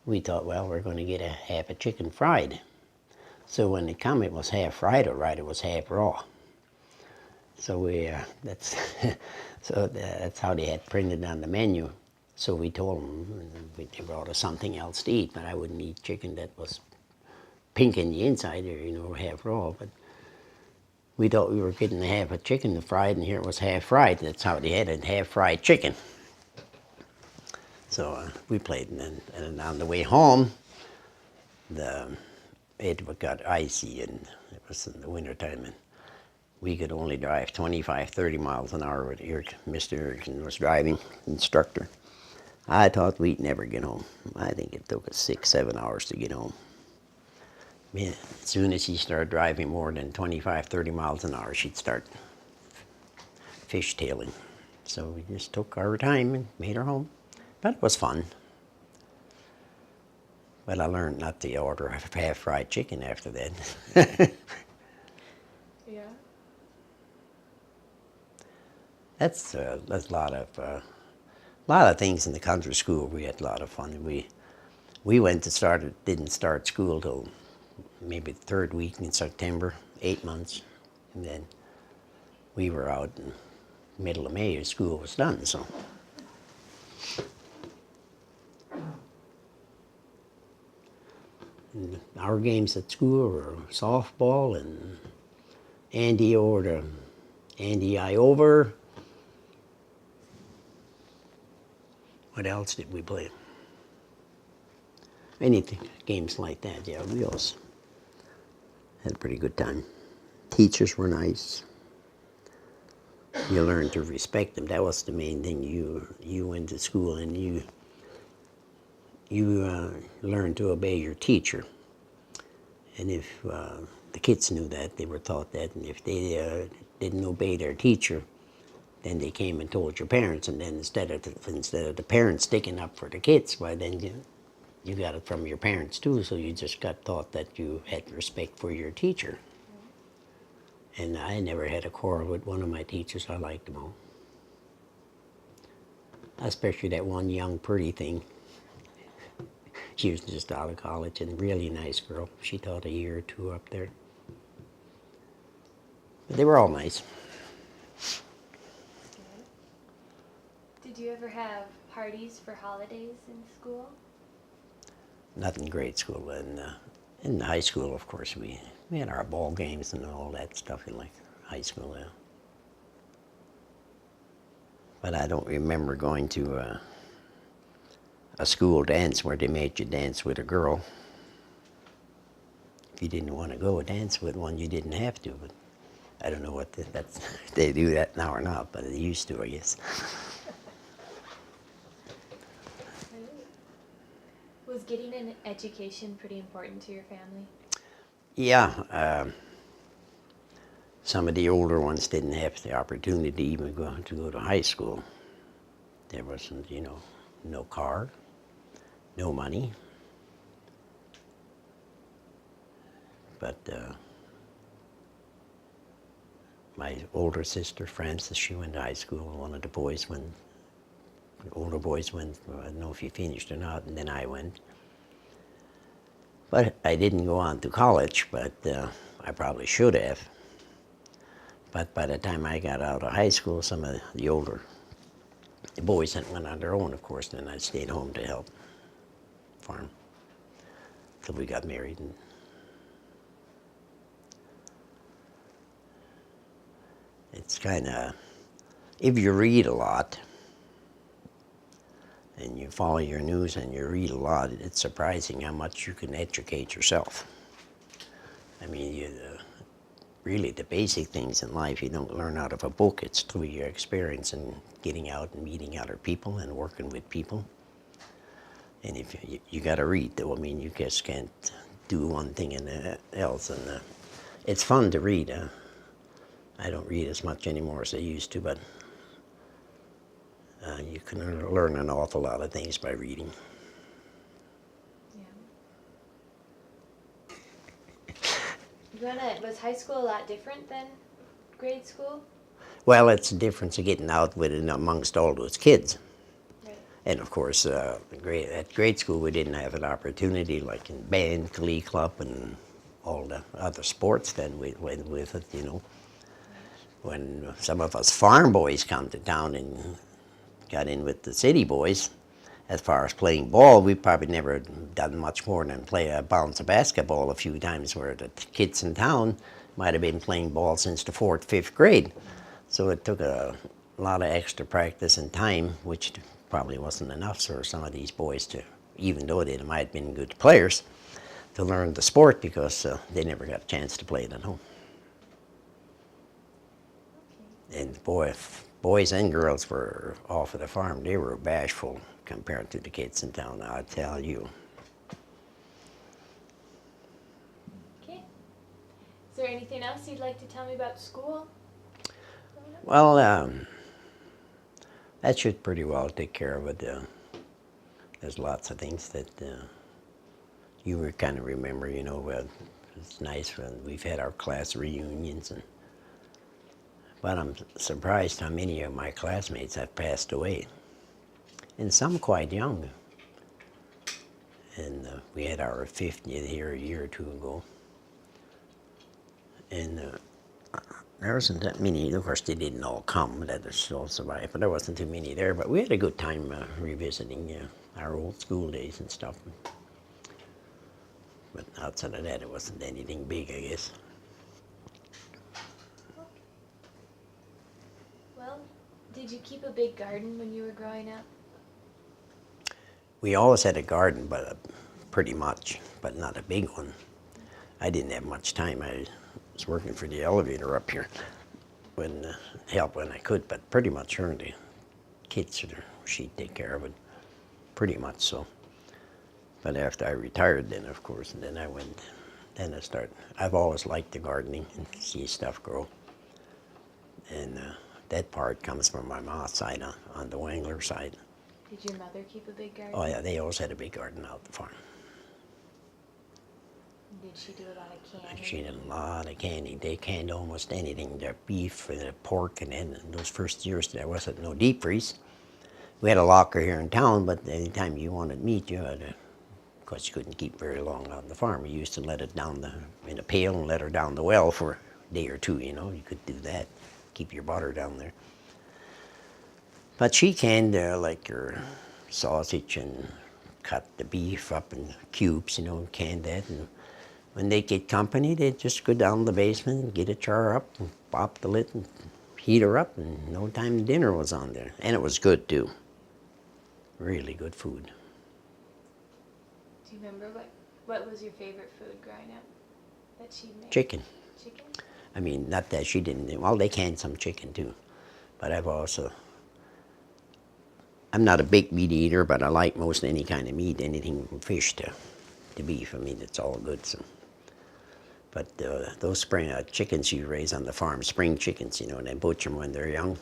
We thought, well, we're going to get a half a chicken fried. So when it come, it was half fried, or right, it was half raw. So that's that's how they had printed on the menu. So we told them they brought us something else to eat, but I wouldn't eat chicken that was pink in the inside, or half raw. But we thought we were getting half a chicken fried, and here it was half fried. That's how they had it, half fried chicken. So we played, and on the way home, it got icy, and it was in the wintertime, and we could only drive 25, 30 miles an hour with Mr. Erickson was driving, instructor. I thought we'd never get home. I think it took us 6, 7 hours to get home. Man, as soon as she started driving more than 25, 30 miles an hour, she'd start fishtailing. So we just took our time and made her home. But it was fun. But I learned not to order half fried chicken after that. Yeah. That's a lot of things in the country school. We had a lot of fun. We didn't start school till maybe the 3rd week in September, 8 months, and then we were out in the middle of May. School was done. So. And our games at school were softball and Andy I over. What else did we play? Anything, games like that, yeah. We always had a pretty good time. Teachers were nice. You learned to respect them. That was the main thing. You went to school and you learned to obey your teacher. And if the kids knew that, they were taught that, and if they didn't obey their teacher, then they came and told your parents, and then instead of the parents sticking up for the kids, why then you got it from your parents too, so you just got taught that you had respect for your teacher. And I never had a quarrel with one of my teachers. I liked them all. Especially that one young pretty thing. She was just out of college and a really nice girl. She taught a year or 2 up there. But they were all nice. Did you ever have parties for holidays in school? Not in grade school. In high school, of course, we had our ball games and all that stuff in like high school. Yeah. But I don't remember going to a school dance where they made you dance with a girl. If you didn't want to go dance with one, you didn't have to. But I don't know what that's if they do that now or not, but they used to, I guess. Was getting an education pretty important to your family? Yeah. Some of the older ones didn't have the opportunity to even go to high school. There wasn't, no car, no money. But my older sister, Frances, she went to high school. One of the older boys went, I don't know if he finished or not, and then I went. But I didn't go on to college, but I probably should have. But by the time I got out of high school, some of the older boys that went on their own, of course, then I stayed home to help farm till we got married. And it's kind of, if you read a lot, and you follow your news and you read a lot, it's surprising how much you can educate yourself. I mean, really the basic things in life you don't learn out of a book. It's through your experience and getting out and meeting other people and working with people. And if you got to read, though, I mean, you just can't do one thing and else. And it's fun to read. I don't read as much anymore as I used to, but you can learn an awful lot of things by reading. Yeah. Was high school a lot different than grade school? Well, it's the difference of getting out with it amongst all those kids. Right. And of course, at grade school, we didn't have an opportunity like in band, glee club, and all the other sports then we went with it, you know. When some of us farm boys come to town and got in with the city boys, as far as playing ball, we probably never done much more than play a bounce of basketball a few times, where the kids in town might have been playing ball since the 4th, 5th grade. So it took a lot of extra practice and time, which probably wasn't enough for some of these boys to, even though they might have been good players, to learn the sport, because they never got a chance to play it at home. Okay. And boys and girls were off of the farm. They were bashful compared to the kids in town, I tell you. Okay. Is there anything else you'd like to tell me about school? Well, that should pretty well take care of it. There's lots of things that you would kind of remember, you know. It's nice when we've had our class reunions, but I'm surprised how many of my classmates have passed away, and some quite young. And we had our 50th here a year or two ago, and there wasn't that many. Of course, they didn't all come that are still survived, but there wasn't too many there. But we had a good time revisiting our old school days and stuff. But outside of that, it wasn't anything big, I guess. Well, did you keep a big garden when you were growing up? We always had a garden, but pretty much, but not a big one. I didn't have much time. I was working for the elevator up here when help when I could, but pretty much her and the kids, she'd take care of it, pretty much so. But after I retired, then of course, and then I started. I've always liked the gardening and see stuff grow, and that part comes from my mom's side on the Wangler side. Did your mother keep a big garden? Oh yeah, they always had a big garden out the farm. Did she do a lot of canning? She did a lot of canning. They canned almost anything, their beef and their pork, and then in those first years there wasn't no deep freeze. We had a locker here in town, but anytime you wanted meat, you had to, of course you couldn't keep very long on the farm. We used to let it down in a pail and let her down the well for a day or two, you know. You could do that, keep your butter down there. But she canned like her sausage and cut the beef up in cubes, you know, and canned that. And when they get company, they'd just go down the basement and get a jar up and pop the lid and heat her up, and no time dinner was on there. And it was good too. Really good food. Do you remember what was your favorite food growing up that she made? Chicken. Chicken? I mean, not that she didn't, well, they canned some chicken too. But I'm not a big meat eater, but I like most any kind of meat, anything from fish to beef. I mean, it's all good. So. But those spring chickens you raise on the farm, spring chickens, you know, and they butcher them when they're young,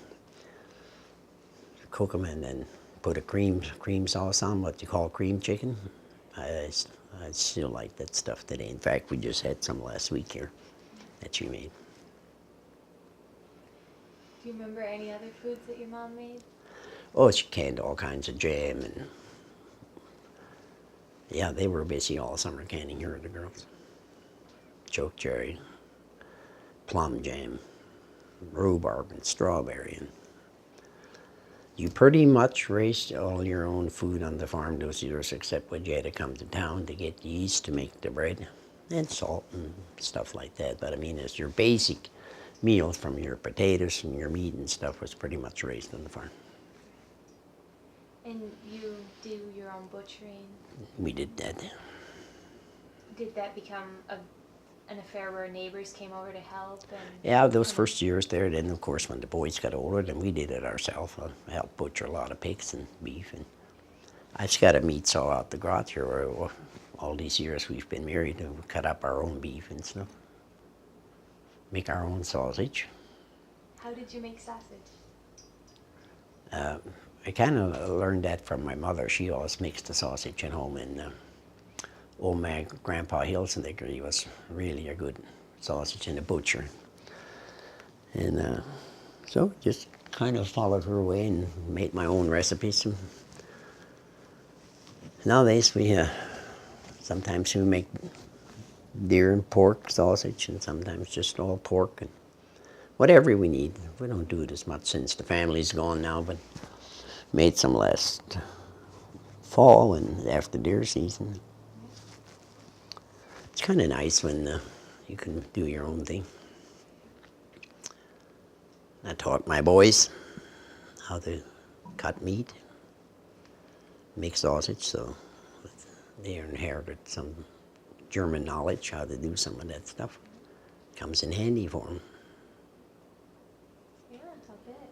cook them, and then put a cream sauce on, what you call cream chicken. I still like that stuff today. In fact, we just had some last week here that she made. Do you remember any other foods that your mom made? Oh, she canned all kinds of jam, and yeah, they were busy all summer canning here, the girls. Choke cherry, plum jam, rhubarb, and strawberry. And you pretty much raised all your own food on the farm those years, except when you had to come to town to get yeast to make the bread, and salt and stuff like that. But I mean, it's your basic meal from your potatoes and your meat and stuff was pretty much raised on the farm. And you do your own butchering? We did that. Did that become an affair where neighbors came over to help? Yeah, those first years there. Then, of course, when the boys got older, then we did it ourselves. I helped butcher a lot of pigs and beef. And I just got a meat saw out the garage here all these years we've been married, we cut up our own beef and stuff. Make our own sausage. How did you make sausage? I kind of learned that from my mother. She always makes the sausage at home, and old man Grandpa Hilsendiger, he was really a good sausage and a butcher. And so just kind of followed her way and made my own recipes. Nowadays sometimes we make deer and pork sausage, and sometimes just all pork and whatever we need. We don't do it as much since the family's gone now, but made some last fall and after deer season. It's kind of nice when you can do your own thing. I taught my boys how to cut meat, make sausage, so they inherited some German knowledge how to do some of that stuff. Comes in handy for them. Yeah, I'll bet.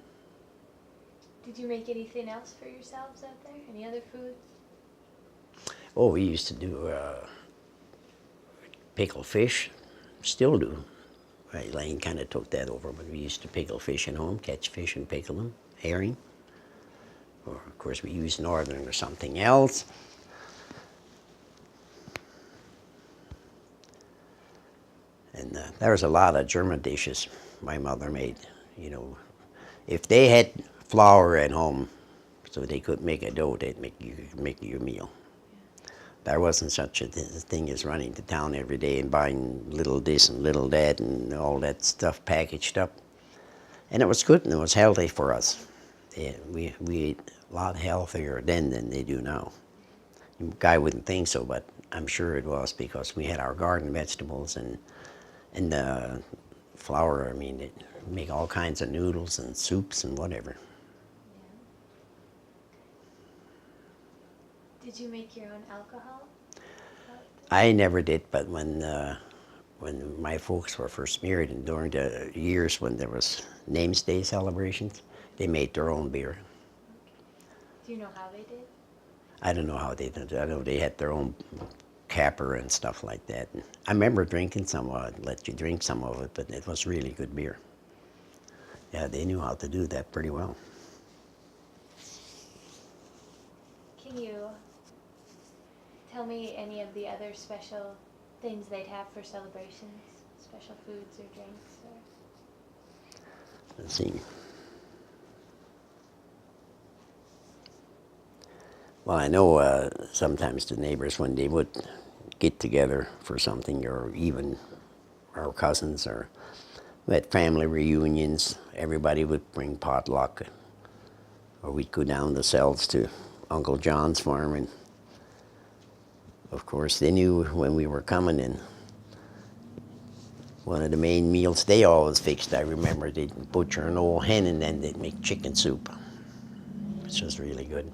Did you make anything else for yourselves out there? Any other foods? Oh, we used to do pickle fish, still do. Elaine kind of took that over, but we used to pickle fish at home, catch fish and pickle them, herring. Or, of course, we used northern or something else. And there was a lot of German dishes my mother made. You know, if they had flour at home, so they could make a dough, they'd make you a meal. There wasn't such a thing as running to town every day and buying little this and little that and all that stuff packaged up. And it was good and it was healthy for us. We ate a lot healthier then than they do now. The guy wouldn't think so, but I'm sure it was because we had our garden vegetables and the flour. I mean, they make all kinds of noodles and soups and whatever. Did you make your own alcohol? I never did, but when my folks were first married and during the years when there was names day celebrations, they made their own beer. Do you know how they did? I don't know how they did it. I know they had their own capper and stuff like that. And I remember drinking some. I'd let you drink some of it, but it was really good beer. Yeah, they knew how to do that pretty well. Can you tell me any of the other special things they'd have for celebrations? Special foods or drinks? Let's see. Well, I know sometimes the neighbors, when they would get together for something, or even our cousins, or we had family reunions, everybody would bring potluck, or we'd go down the cells to Uncle John's farm, and of course they knew when we were coming, and one of the main meals they always fixed, I remember, they'd butcher an old hen and then they'd make chicken soup, which was really good.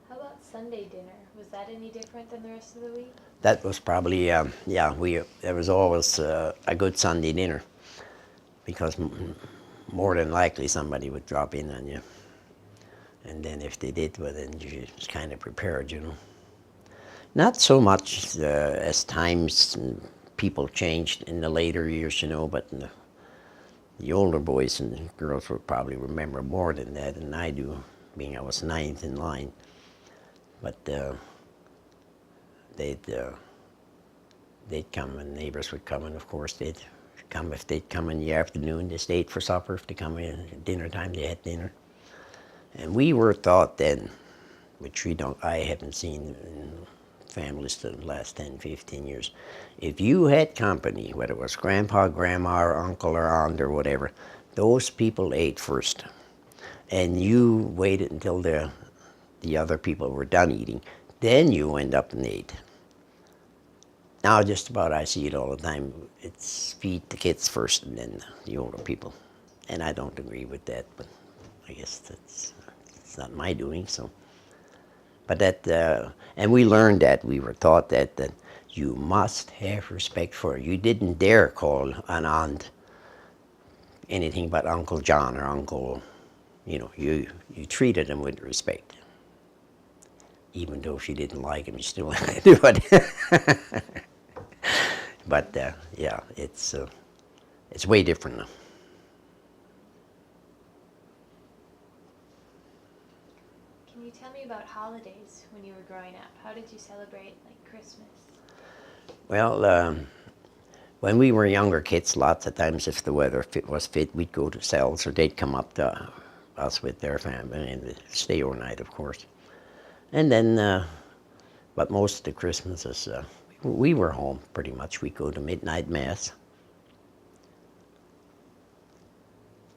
How about Sunday dinner? Was that any different than the rest of the week? That was probably, there was always a good Sunday dinner, because more than likely somebody would drop in on you. And then if they did, well, then you just kind of prepared, you know. Not so much as times and people changed in the later years, you know, but the older boys and girls would probably remember more than that than I do, being I was ninth in line. But they'd come, and neighbors would come, and of course they'd come. If they'd come in the afternoon, they stayed for supper. If they come in at dinner time, they had dinner. And we were taught then, which I haven't seen in families the last 10, 15 years. If you had company, whether it was grandpa, grandma, or uncle, or aunt, or whatever, those people ate first. And you waited until the other people were done eating. Then you went up and ate. Now just about I see it all the time. It's feed the kids first and then the older people. And I don't agree with that, but I guess it's not my doing, so. But and we learned that, we were taught that you must have respect for her. You didn't dare call an aunt anything but Uncle John or Uncle you treated him with respect. Even though if you didn't like him, you still had to do it. But yeah, it's way different now. Can you tell me about holidays when you were growing up? How did you celebrate, like, Christmas? Well, when we were younger kids, lots of times if the weather was fit, we'd go to Sells, or they'd come up to us with their family and we'd stay overnight, of course. And then, but most of the Christmases, we were home pretty much. We'd go to midnight mass.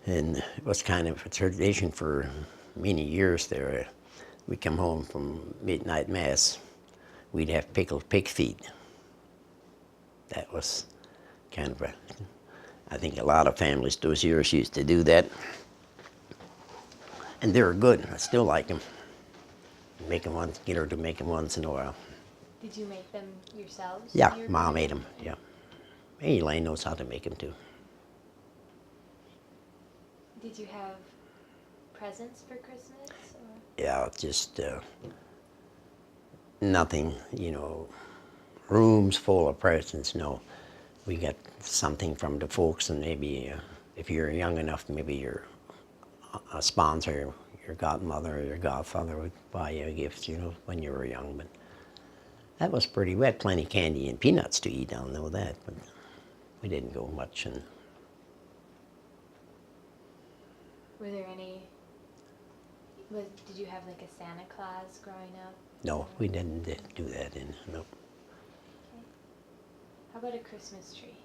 And it was kind of a tradition for many years there. We'd come home from midnight mass, we'd have pickled pig feet. That was kind of I think a lot of families those years used to do that. And they were good. I still like them. Get her to make them once in a while. Did you make them yourselves? Yeah, Mom made them, yeah. And Elaine knows how to make them too. Did you have presents for Christmas? Or? Yeah, just nothing, rooms full of presents, no. We got something from the folks, and maybe if you're young enough, maybe your a sponsor, your godmother or your godfather would buy you a gift, when you were young. But that was pretty, we had plenty of candy and peanuts to eat, I'll know that, but we didn't go much. And were there any, did you have like a Santa Claus growing up? no, we didn't do that, no. Okay. How about a Christmas tree?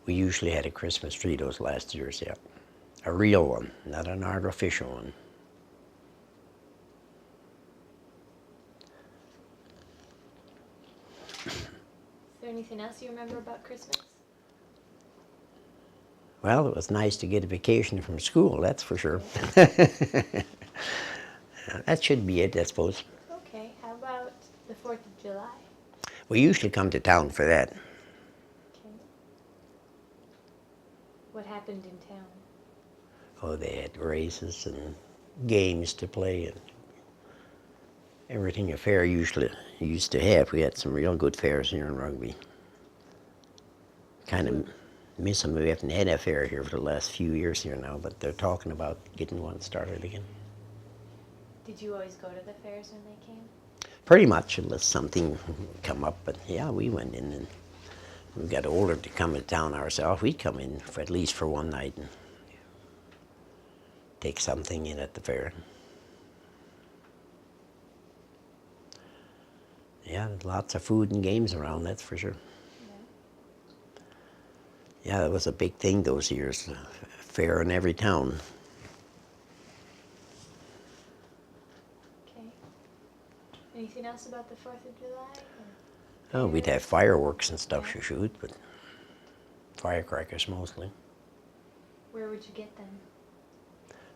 We usually had a Christmas tree those last years, yeah. A real one, not an artificial one. Is there anything else you remember about Christmas? Well, it was nice to get a vacation from school, that's for sure. That should be it, I suppose. Okay, how about the 4th of July? We usually come to town for that. Okay. What happened in town? Oh, they had races and games to play and everything a fair usually used to have. We had some real good fairs here in Rugby. Kind of miss them. We haven't had a fair here for the last few years here now, but they're talking about getting one started again. Did you always go to the fairs when they came? Pretty much, unless something come up. But yeah, we went in, and we got older to come to town ourselves. We'd come in for at least for one night and take something in at the fair. Yeah, there's lots of food and games around, that's for sure. Yeah, that was a big thing those years, fair in every town. Okay. Anything else about the 4th of July? Oh, we'd have fireworks and stuff to shoot, but firecrackers mostly. Where would you get them?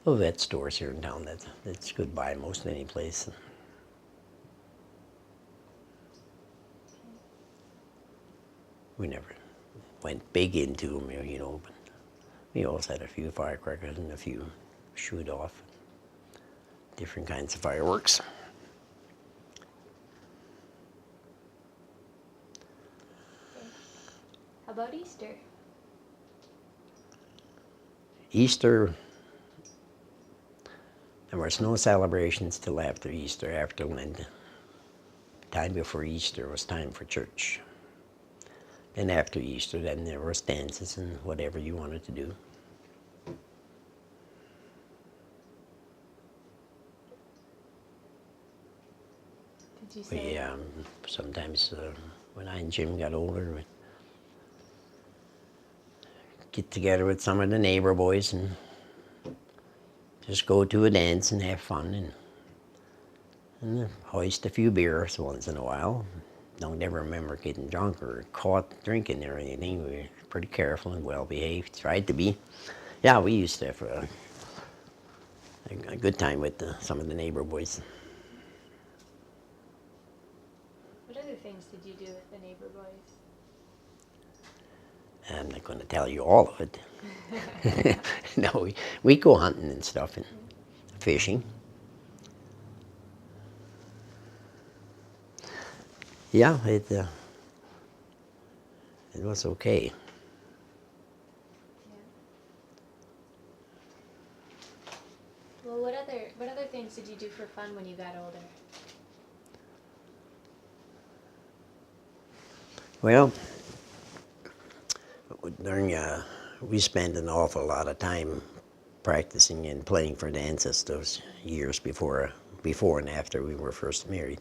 Oh, vet stores here in town that's you could buy most any place. We never went big into them, but we always had a few firecrackers and a few shoot off. Different kinds of fireworks. Okay. How about Easter? Easter, there was no celebrations till after Easter, after Lent. Time before Easter was time for church. Then after Easter, then there was dances and whatever you wanted to do. Did you say? We sometimes, when I and Jim got older, we'd get together with some of the neighbor boys and just go to a dance and have fun and hoist a few beers once in a while. Don't ever remember getting drunk or caught drinking or anything. We were pretty careful and well behaved, tried to be. Yeah, we used to have a good time with some of the neighbor boys. What other things did you do with the neighbor boys? I'm not going to tell you all of it. No, we go hunting and stuff. And fishing. Yeah, it was okay. Well, what other things did you do for fun when you got older? Well, during we spent an awful lot of time practicing and playing for dances those years before and after we were first married.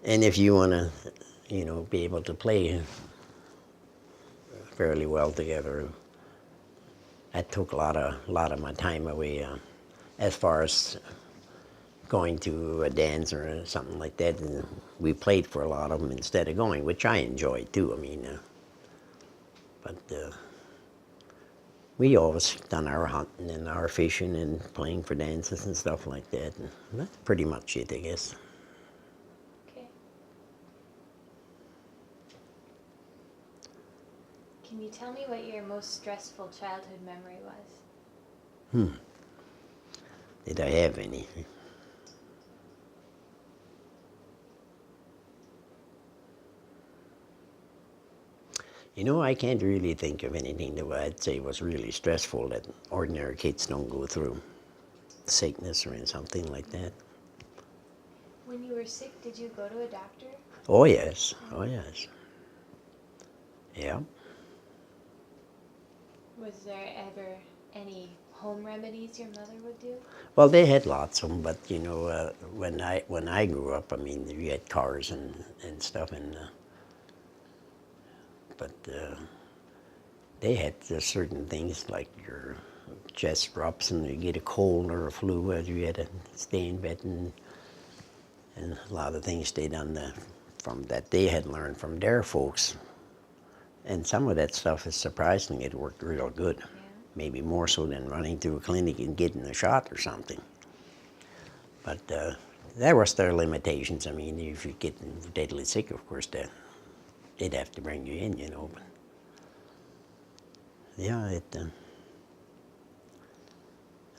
And if you want to, be able to play fairly well together, that took a lot of my time away. As far as going to a dance or something like that, and we played for a lot of them instead of going, which I enjoyed too. I mean, but we always done our hunting and our fishing and playing for dances and stuff like that. And that's pretty much it, I guess. Okay. Can you tell me what your most stressful childhood memory was? Did I have any? I can't really think of anything that I'd say was really stressful that ordinary kids don't go through. Sickness or something like that. When you were sick, did you go to a doctor? Oh, yes. Oh, yes. Yeah. Was there ever any home remedies your mother would do? Well, they had lots of them, but when I grew up, I mean, we had cars and stuff, but they had certain things like your chest drops, and you get a cold or a flu, you had to stay in bed, and a lot of things they done from that they had learned from their folks, and some of that stuff is surprising. It worked real good, maybe more so than running to a clinic and getting a shot or something. But there was their limitations. I mean, if you get deadly sick, of course, they'd have to bring you in, But yeah,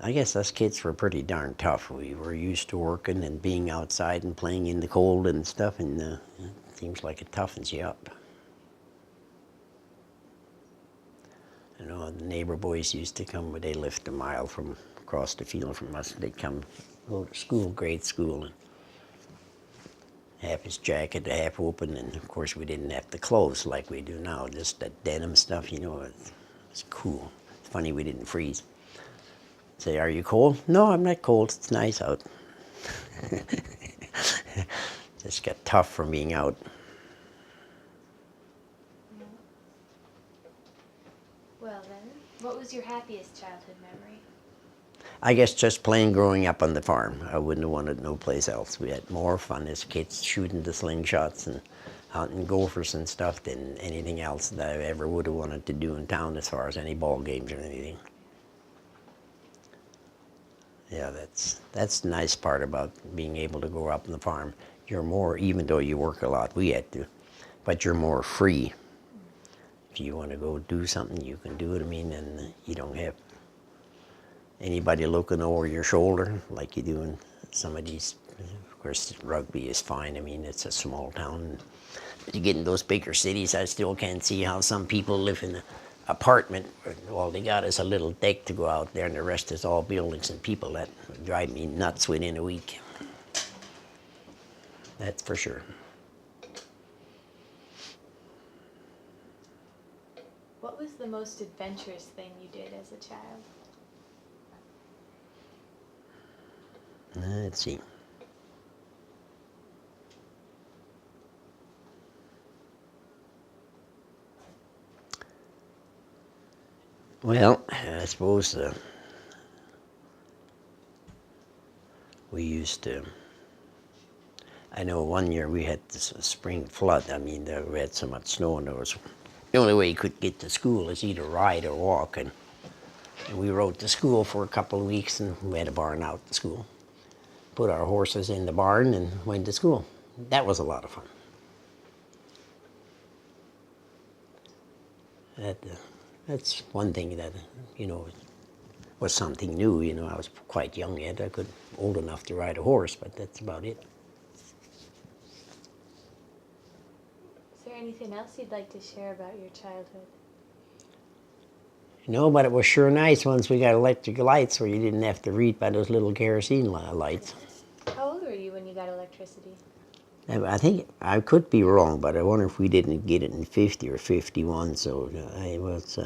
I guess us kids were pretty darn tough. We were used to working and being outside and playing in the cold and stuff, and it seems like it toughens you up. The neighbor boys used to come, but they lived a mile from across the field from us. They'd come go to school, grade school, and half his jacket half open, and of course we didn't have the clothes like we do now, just that denim stuff, it's cool. It's funny we didn't freeze. Say, are you cold? No, I'm not cold, it's nice out. Just got tough from being out. Well then, what was your happiest childhood memory? I guess just plain growing up on the farm. I wouldn't have wanted no place else. We had more fun as kids shooting the slingshots and hunting gophers and stuff than anything else that I ever would have wanted to do in town as far as any ball games or anything. Yeah, that's the nice part about being able to grow up on the farm. You're more, even though you work a lot, we had to, but you're more free. If you want to go do something, you can do it. I mean, and you don't have anybody looking over your shoulder like you do in some of these. Of course, Rugby is fine. I mean, it's a small town. But you get in those bigger cities, I still can't see how some people live in an apartment. All they got is a little deck to go out there, and the rest is all buildings and people. That would drive me nuts within a week. That's for sure. What was the most adventurous thing you did as a child? Let's see. Well, I suppose we used to. I know one year we had this spring flood. I mean, we had so much snow, and the only way you could get to school is either ride or walk. And we rode to school for a couple of weeks, and we had a barn out to school. Put our horses in the barn and went to school. That was a lot of fun. That's one thing that, was something new. I was quite young yet. Old enough to ride a horse, but that's about it. Is there anything else you'd like to share about your childhood? No, but it was sure nice once we got electric lights where you didn't have to read by those little kerosene lights. How old were you when you got electricity? I think I could be wrong, but I wonder if we didn't get it in 50 or 51. So I was,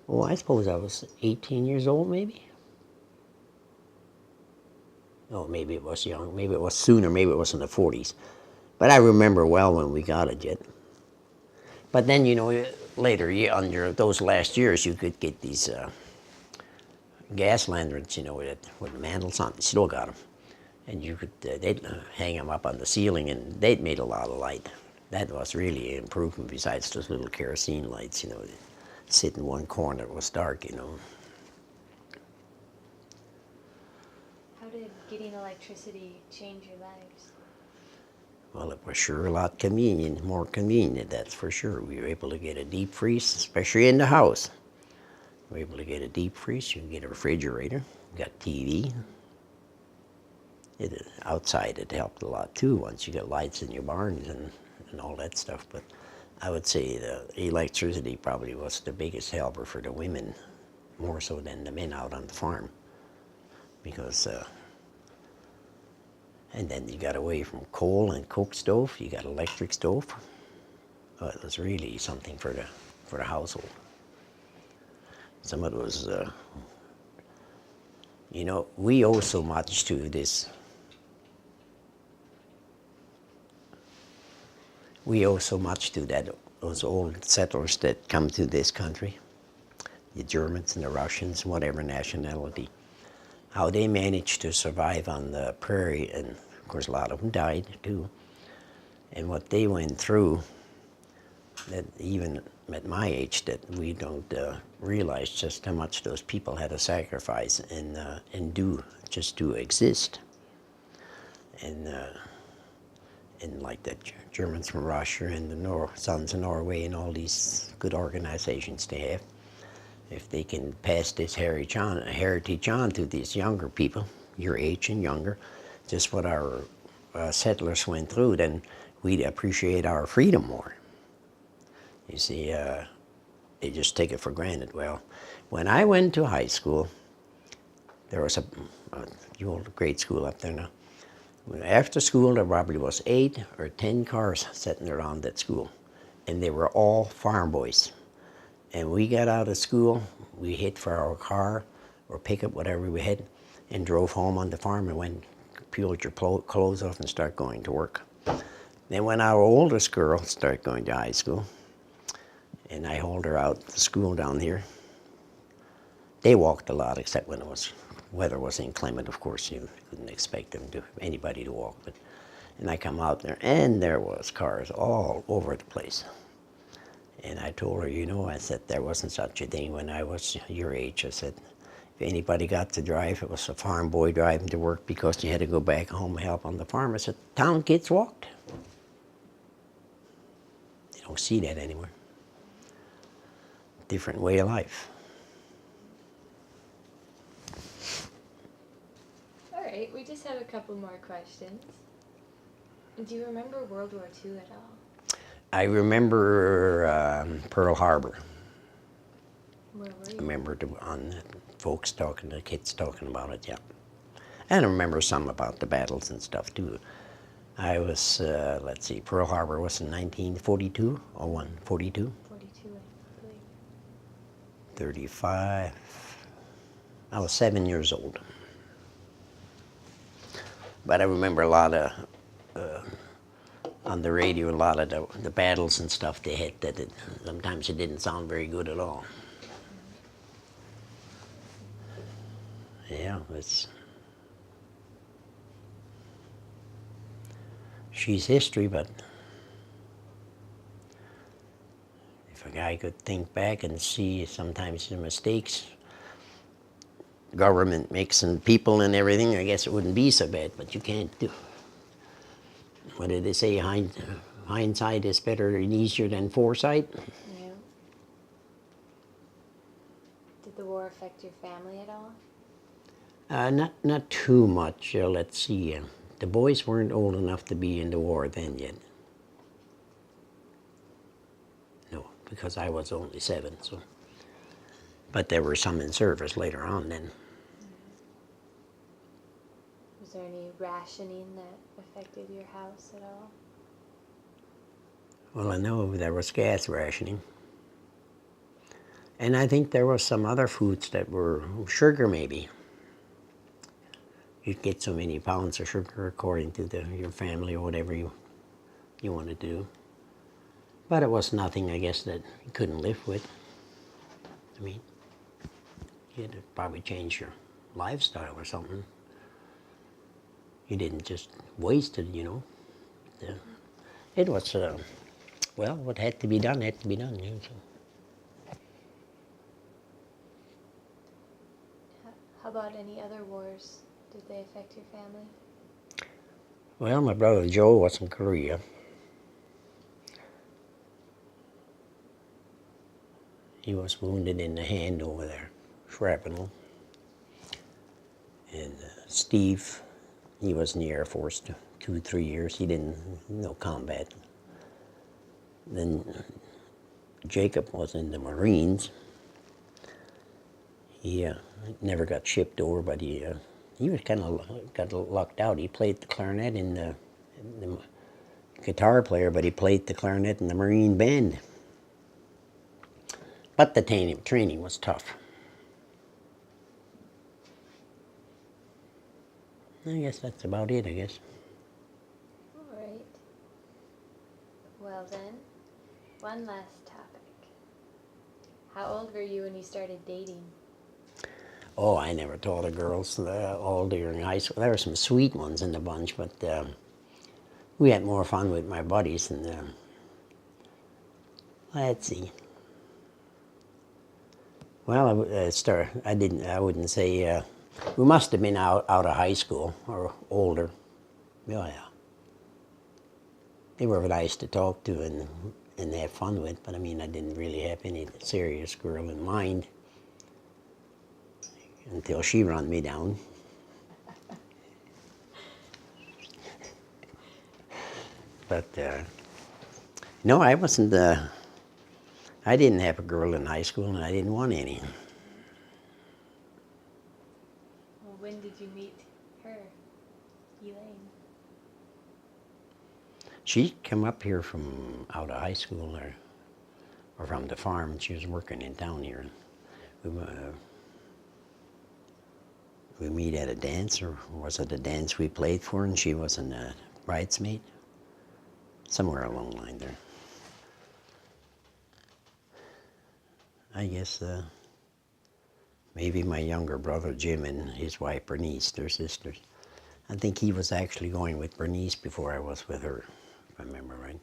I suppose I was 18 years old, maybe. Oh, maybe it was young. Maybe it was sooner. Maybe it was in the 40s. But I remember well when we got it yet. But then, later, under those last years, you could get these gas lanterns, with the mantles on. You still got them. And you could, they'd hang them up on the ceiling, and they'd made a lot of light. That was really an improvement besides those little kerosene lights, that sit in one corner. It was dark, How did getting electricity change your lives? Well, it was sure a lot convenient, more convenient, that's for sure. We were able to get a deep freeze, especially in the house. We were able to get a deep freeze, you can get a refrigerator, got TV. Outside it helped a lot too, once you got lights in your barns and all that stuff. But I would say the electricity probably was the biggest helper for the women, more so than the men out on the farm. Because and then you got away from coal and coke stove, you got electric stove. It was really something for the household. Some of it was, we owe so much to this. We owe so much to those old settlers that come to this country, the Germans and the Russians, whatever nationality. How they managed to survive on the prairie, and of course a lot of them died too. And what they went through, that even at my age, that we don't realize just how much those people had to sacrifice and do just to exist. And like the Germans from Russia and the Sons of Norway and all these good organizations they have, if they can pass this heritage on to these younger people, your age and younger, just what our settlers went through, then we'd appreciate our freedom more. You see, they just take it for granted. Well, when I went to high school, there was the old grade school up there now. After school, there probably was 8 or 10 cars sitting around that school, and they were all farm boys. And we got out of school, we hit for our car or pick up whatever we had, and drove home on the farm and went, peeled your clothes off and start going to work. Then when our oldest girl started going to high school, and I hauled her out to school down here, they walked a lot, except when weather was inclement. Of course, you couldn't expect anybody to walk. And I come out there, and there was cars all over the place. And I told her, I said, there wasn't such a thing when I was your age. I said, if anybody got to drive, it was a farm boy driving to work because you had to go back home and help on the farm. I said, town kids walked. You don't see that anywhere. Different way of life. All right, we just have a couple more questions. Do you remember World War II at all? I remember Pearl Harbor. Where were you? I remember the kids talking about it, yeah. And I remember some about the battles and stuff too. I was, Pearl Harbor was in 1942, 42? 42, I believe. 35. I was 7 years old. But I remember a lot of, on the radio, a lot of the battles and stuff they had that sometimes it didn't sound very good at all. Yeah, she's history, but if a guy could think back and see sometimes the mistakes government makes and people and everything, I guess it wouldn't be so bad, but you can't do. What did they say? Hindsight is better and easier than foresight? Yeah. Did the war affect your family at all? Not too much. Let's see. The boys weren't old enough to be in the war then yet. No, because I was only 7. So, but there were some in service later on then. Was there any rationing that affected your house at all? Well, I know there was gas rationing. And I think there was some other foods that were sugar maybe. You'd get so many pounds of sugar according to your family or whatever you wanted to do. But it was nothing, I guess, that you couldn't live with. I mean, you had to probably change your lifestyle or something. You didn't just waste it, you know. It was, well, what had to be done had to be done. You know, so. How about any other wars? Did they affect your family? Well, my brother Joe was in Korea. He was wounded in the hand over there, shrapnel. And Steve, he was in the Air Force 3 years. He didn't, no combat. Then Jacob was in the Marines. He never got shipped over, but he was kind of got lucked out. He played the clarinet in the guitar player, but he played the clarinet in the Marine band. But the training was tough. I guess that's about it, I guess. All right. Well then, one last topic. How old were you when you started dating? Oh, I never told the girls all during high school. There were some sweet ones in the bunch, but we had more fun with my buddies. And let's see. Well, I wouldn't say. We must have been out of high school or older. Oh yeah. They were nice to talk to and have fun with, but I mean, I didn't really have any serious girl in mind until she run me down. But no, I wasn't. I didn't have a girl in high school, and I didn't want any. Well, when did you meet her, Elaine? She came up here from out of high school or from the farm. She was working in town here. We meet at a dance, or was it a dance we played for, and she was a bridesmaid? Somewhere along the line there. I guess maybe my younger brother Jim and his wife Bernice, their sisters. I think he was actually going with Bernice before I was with her, if I remember right.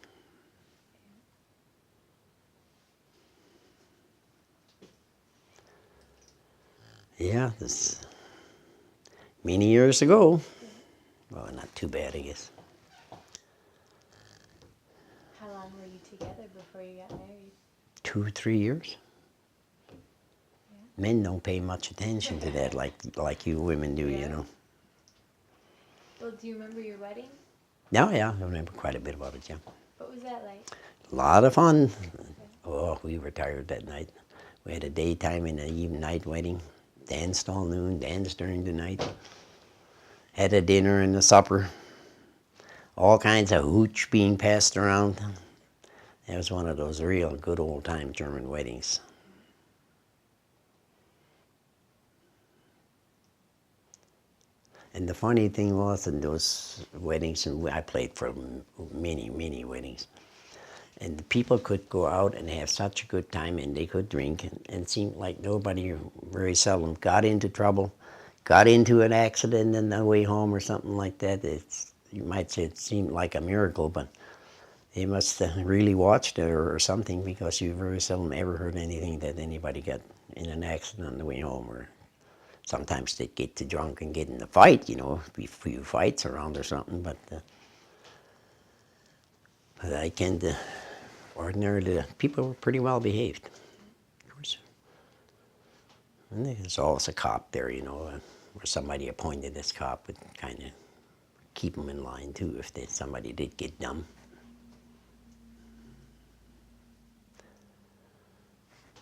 Yeah, this many years ago. Well, not too bad, I guess. How long were you together before you got married? 2 or 3 years. Yeah. Men don't pay much attention to that like you women do, Yeah. you know. Well, do you remember your wedding? No, yeah, I remember quite a bit about it, yeah. What was that like? A lot of fun. Oh, we were tired that night. We had a daytime and an even night wedding. Danced all noon, danced during the night. Had a dinner and a supper. All kinds of hooch being passed around. It was one of those real good old time German weddings. And the funny thing was in those weddings, and I played for many, many weddings, and the people could go out and have such a good time, and they could drink, and it seemed like nobody very seldom got into trouble, got into an accident on the way home or something like that. You might say it seemed like a miracle, but they must have really watched it or something, because you very seldom ever heard anything that anybody got in an accident on the way home, or sometimes they'd get too drunk and get in a fight, you know, be a few fights around or something, but I can, ordinarily, people were pretty well behaved. Of course. And there's always a cop there, you know, or somebody appointed as cop would kind of keep them in line too if somebody did get dumb.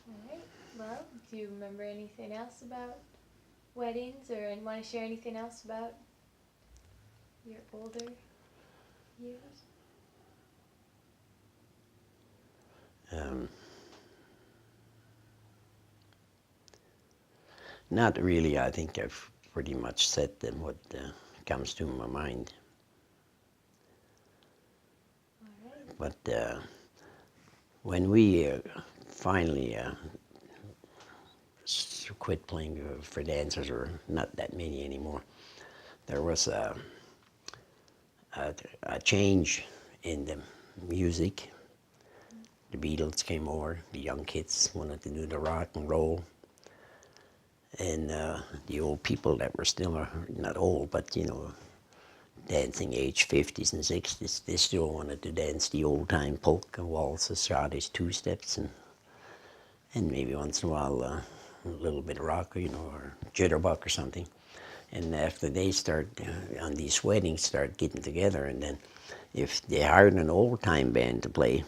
All right. Well, do you remember anything else about weddings, or want to share anything else about your older years? Not really. I think I've pretty much said them what comes to my mind. All right. But when we finally quit playing for dancers, or not that many anymore, there was a change in the music. The Beatles came over, the young kids wanted to do the rock and roll, and the old people that were still, not old, but you know, dancing age 50s and 60s, they still wanted to dance the old time polka, waltzes, Scottish two-steps, and maybe once in a while a little bit of rock, you know, or jitterbug or something. And after they start, on these weddings, start getting together, and then if they hired an old time band to play,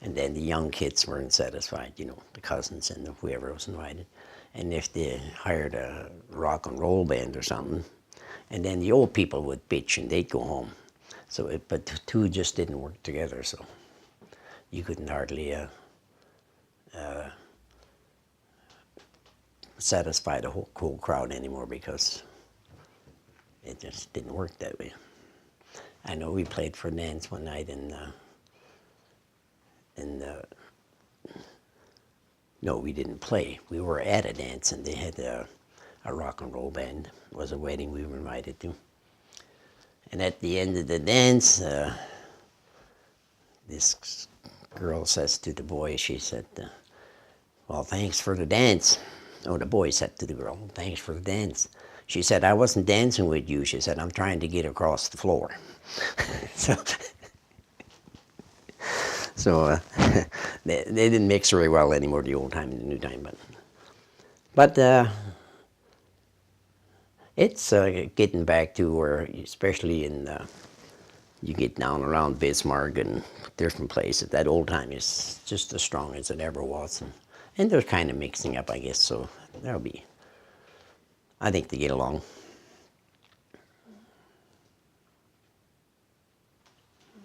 and then the young kids weren't satisfied, you know, the cousins and whoever was invited. And if they hired a rock and roll band or something, and then the old people would bitch and they'd go home. So, but the two just didn't work together, so you couldn't hardly satisfy the whole crowd anymore because it just didn't work that way. I know we played for dance one night no, we didn't play. We were at a dance and they had a rock and roll band. It was a wedding we were invited to. And at the end of the dance, this girl says to the boy, she said, well, thanks for the dance. Oh, the boy said to the girl, thanks for the dance. She said, I wasn't dancing with you. She said, I'm trying to get across the floor. So they didn't mix very well anymore, the old time and the new time. But it's getting back to where, especially in, you get down around Bismarck and different places, that old time is just as strong as it ever was. And they're kind of mixing up, I guess, so that'll be, I think they get along.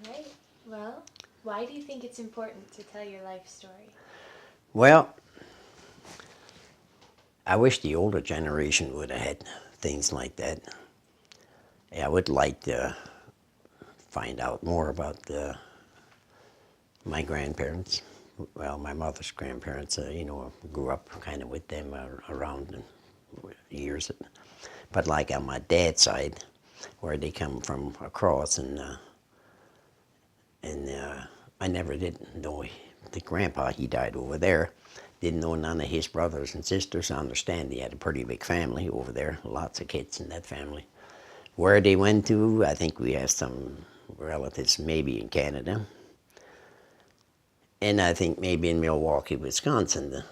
Right. Well, why do you think it's important to tell your life story? Well, I wish the older generation would have had things like that. I would like to find out more about my grandparents. Well, my mother's grandparents, you know, grew up kind of with them around years. But like on my dad's side, where they come from across, and I never did know the grandpa, he died over there. Didn't know none of his brothers and sisters. I understand he had a pretty big family over there, lots of kids in that family. Where they went to, I think we have some relatives maybe in Canada. And I think maybe in Milwaukee, Wisconsin.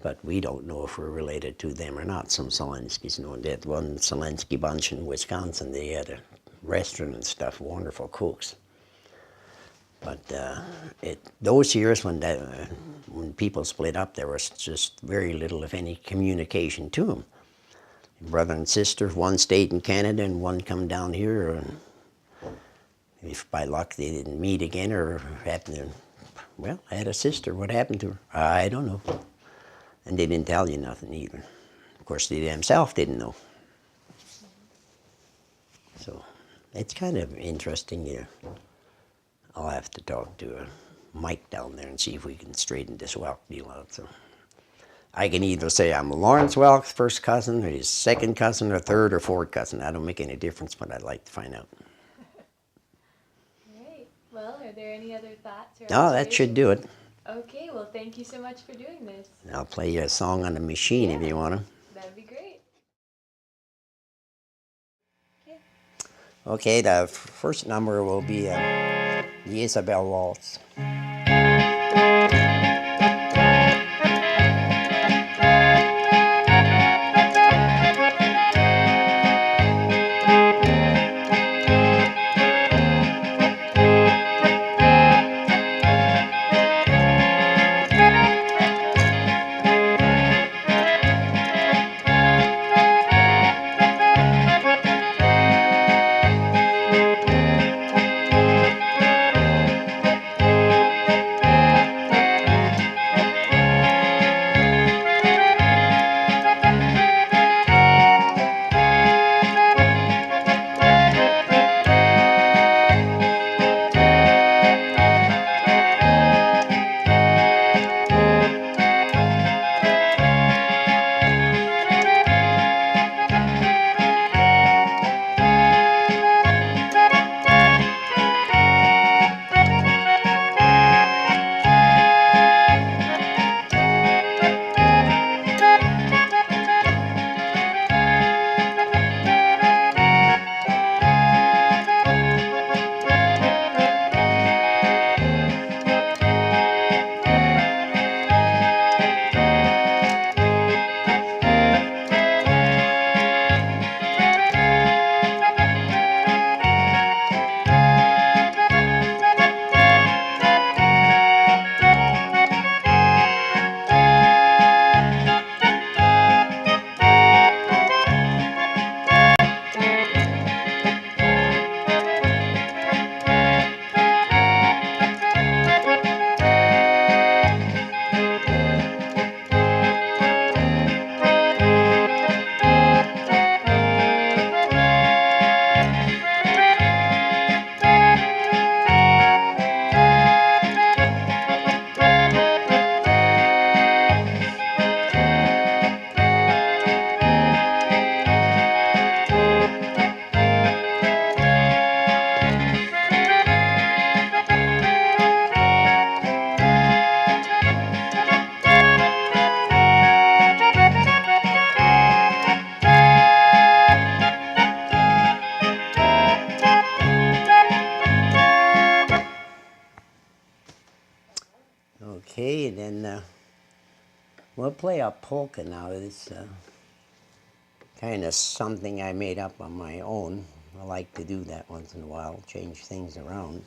But we don't know if we're related to them or not, some Selenskys. You know, that one Selensky bunch in Wisconsin, they had a restaurant and stuff, wonderful cooks. But those years when people split up, there was just very little, if any, communication to them. Brother and sister, one stayed in Canada and one come down here. And if by luck they didn't meet again or happened to, well, I had a sister, what happened to her? I don't know. And they didn't tell you nothing either. Of course, they themselves didn't know. So it's kind of interesting. Yeah. I'll have to talk to Mike down there and see if we can straighten this Welk deal out. So I can either say I'm Lawrence Welk's first cousin, or his second cousin, or third or fourth cousin. I don't make any difference, but I'd like to find out. All right. Well, are there any other thoughts or Oh, that should do it. Okay, well, thank you so much for doing this. I'll play you a song on the machine if you want to. That'd be great. Okay. Okay, the first number will be the Isabel Waltz. play a polka now. It's kind of something I made up on my own. I like to do that once in a while, change things around.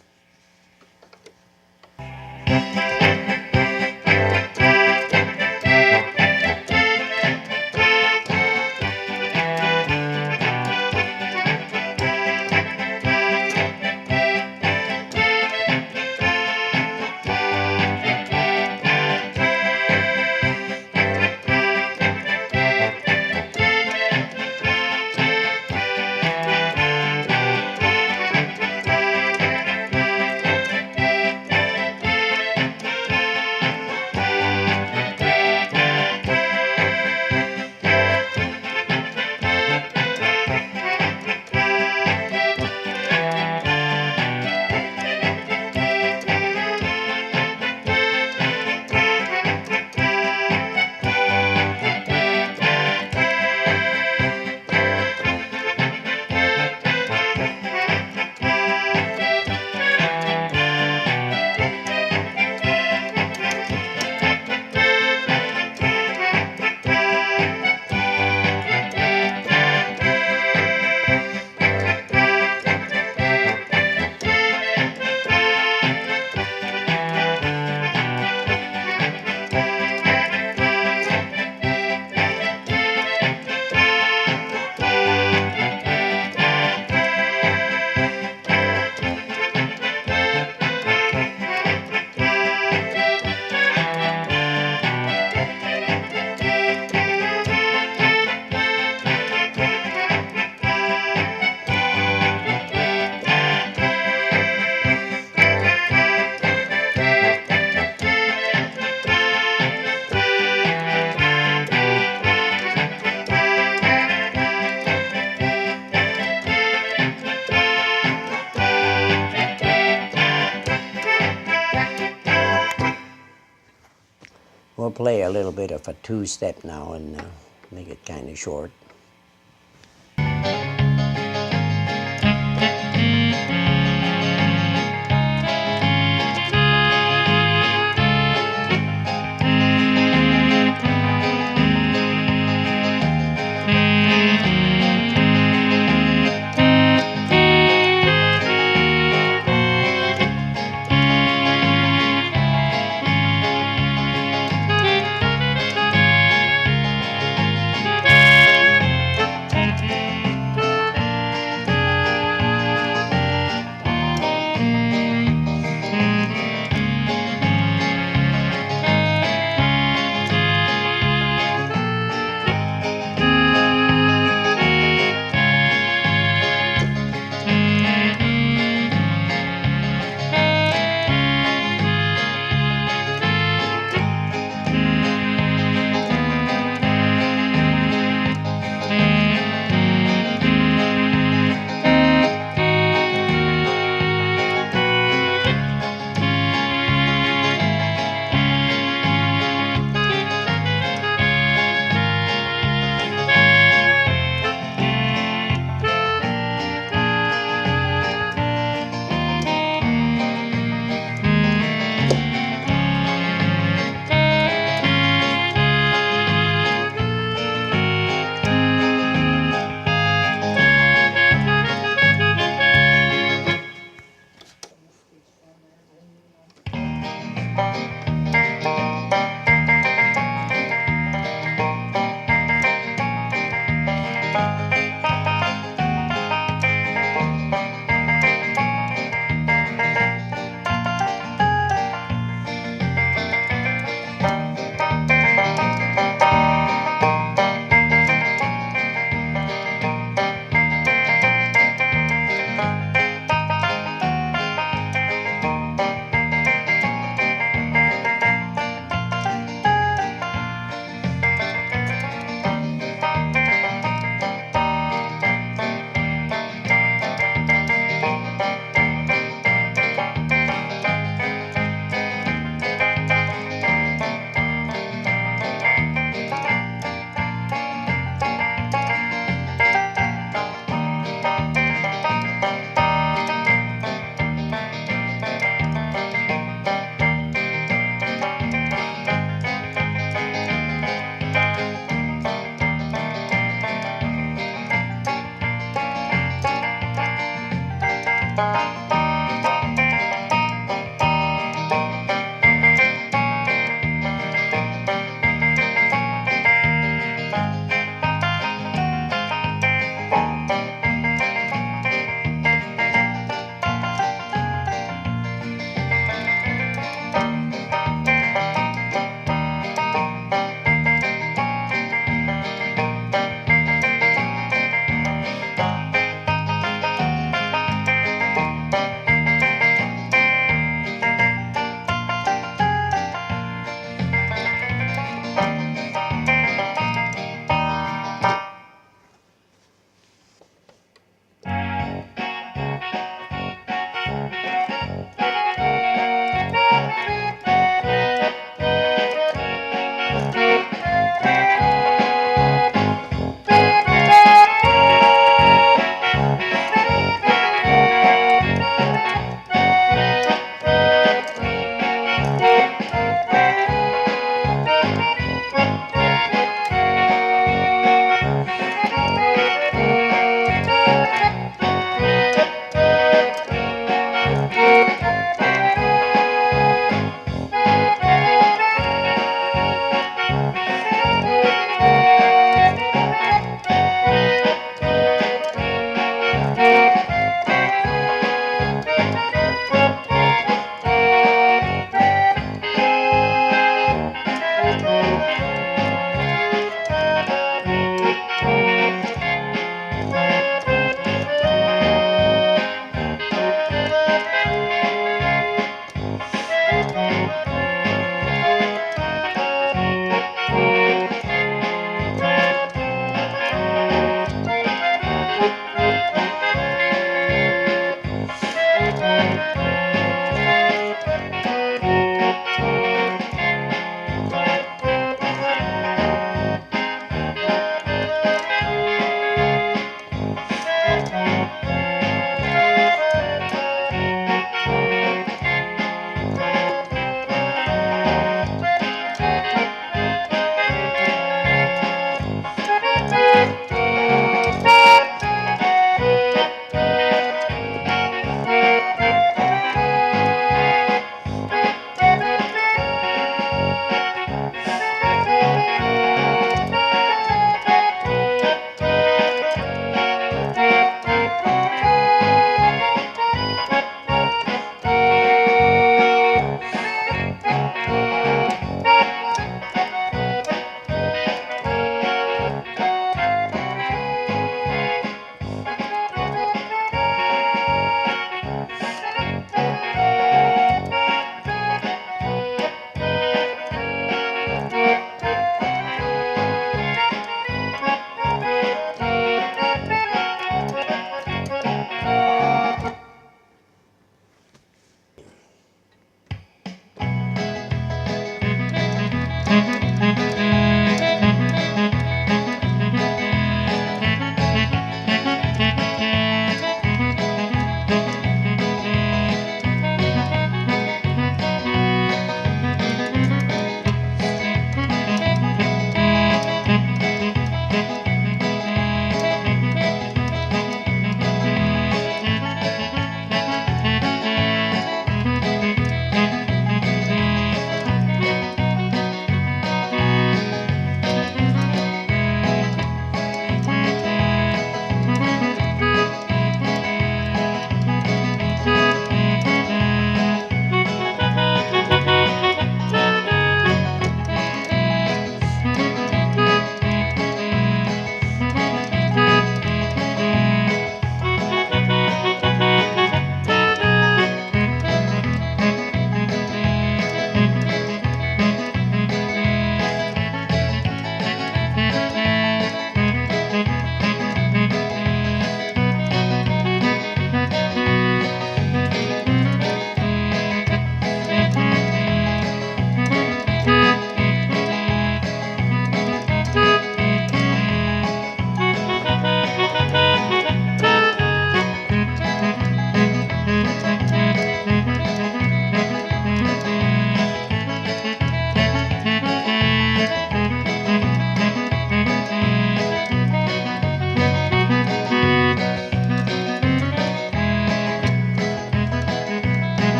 We'll play a little bit of a two-step now and make it kind of short.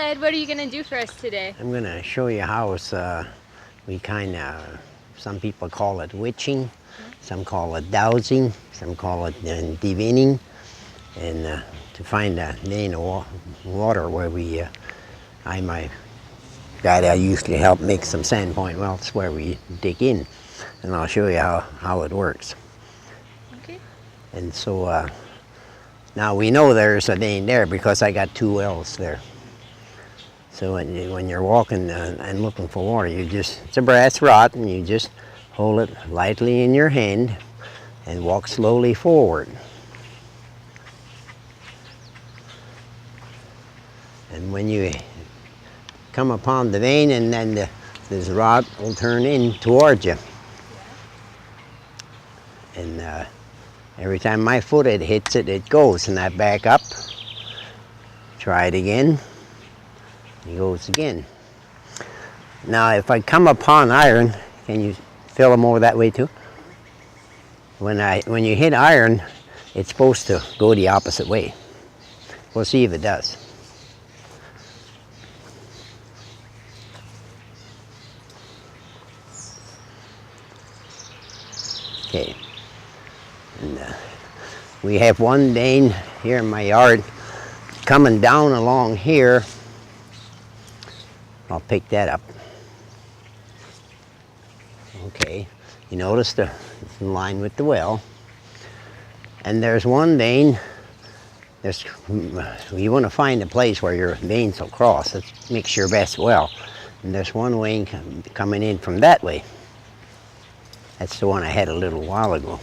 Ed, what are you going to do for us today? I'm going to show you how it's, we kind of, some people call it witching, some call it dowsing, some call it divining, and to find a vein of water where we, my guy that usually help make some sand point wells where we dig in, and I'll show you how it works. Okay. And so now we know there's a vein there because I got 2 wells there. So when you're walking and looking for water, it's a brass rod, and you just hold it lightly in your hand and walk slowly forward. And when you come upon the vein, and then this rod will turn in towards you. And every time my foot hits it, it goes, and I back up, try it again. He goes again. Now, if I come upon iron, can you fill them over that way too? When you hit iron, it's supposed to go the opposite way. We'll see if it does. Okay. And we have one vein here in my yard coming down along here. I'll pick that up. Okay, you notice it's in line with the well. And there's one vein. You want to find a place where your veins will cross. That makes your best well. And there's one vein coming in from that way. That's the one I had a little while ago.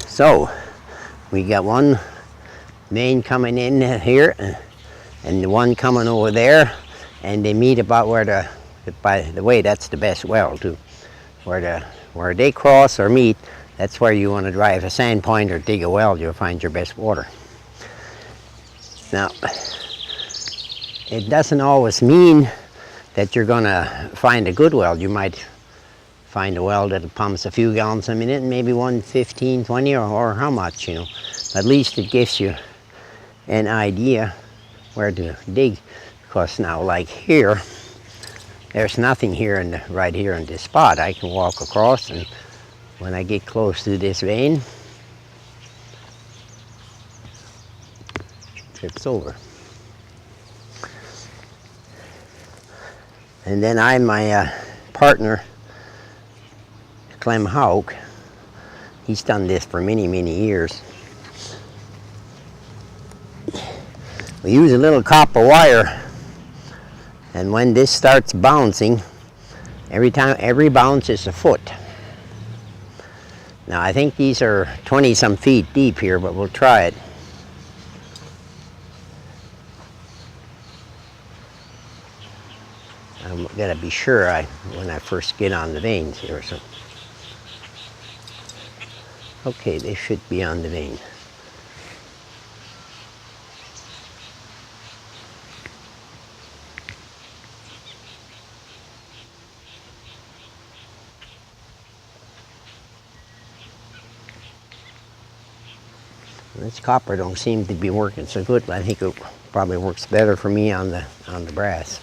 So, we got one vein coming in here, and the one coming over there, and they meet about where by the way, that's the best well too. Where they cross or meet, that's where you want to drive a sand point or dig a well. You'll find your best water. Now, it doesn't always mean that you're going to find a good well. You might find a well that pumps a few gallons a minute, and maybe 1, 15, 20, or how much, you know. At least it gives you an idea where to dig, because now, like here, there's nothing here right here in this spot. I can walk across, and when I get close to this vein, it trips over. And then my partner, Clem Hauk, he's done this for many, many years. We use a little copper wire, and when this starts bouncing, every bounce is a foot. Now I think these are 20-some feet deep here, but we'll try it. I'm gonna be sure when I first get on the veins here. So, okay, they should be on the vein. This copper don't seem to be working so good, but I think it probably works better for me on the brass.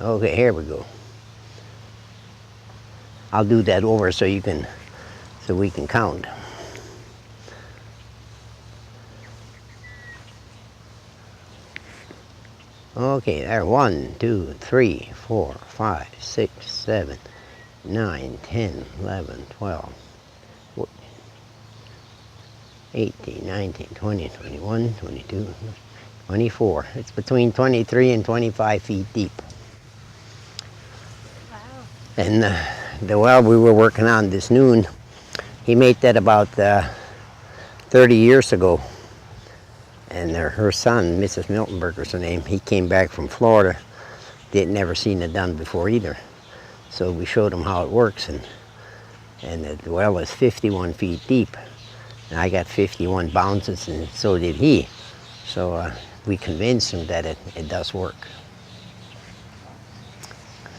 Okay, here we go. I'll do that over so we can count. Okay, there. 1, 2, 3, 4, 5, 6, 7, 9, 10, 11, 12, 14, 18, 19, 20, 21, 22, 24. It's between 23 and 25 feet deep. Wow. And the well we were working on this noon, he made that about 30 years ago. And her son, Mrs. Miltenberger's her name, he came back from Florida. They'd never seen it done before either. So we showed him how it works, and the well is 51 feet deep. And I got 51 bounces, and so did he. So we convinced him that it does work.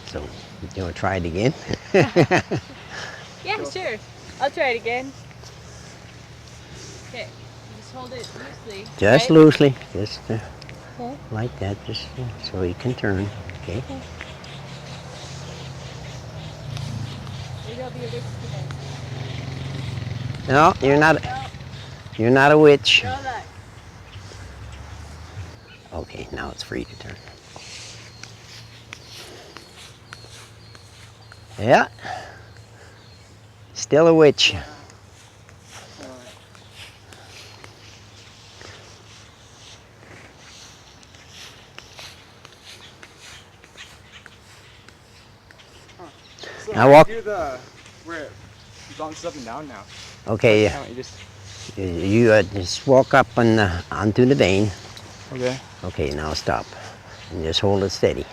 So You want to try it again? Yeah, sure. I'll try it again. Okay, just hold it loosely. Just right? loosely, just Okay. like that, just so you can turn. Okay. Maybe I'll be a witch today. No, you're not. No, You're not a witch. no luck. Okay, now it's free to turn. Yeah. Still a witch. So Now walk. do the where it bounces up and down now. Okay, You just you just walk up onto the vein. okay. Okay, now stop. And just hold it steady.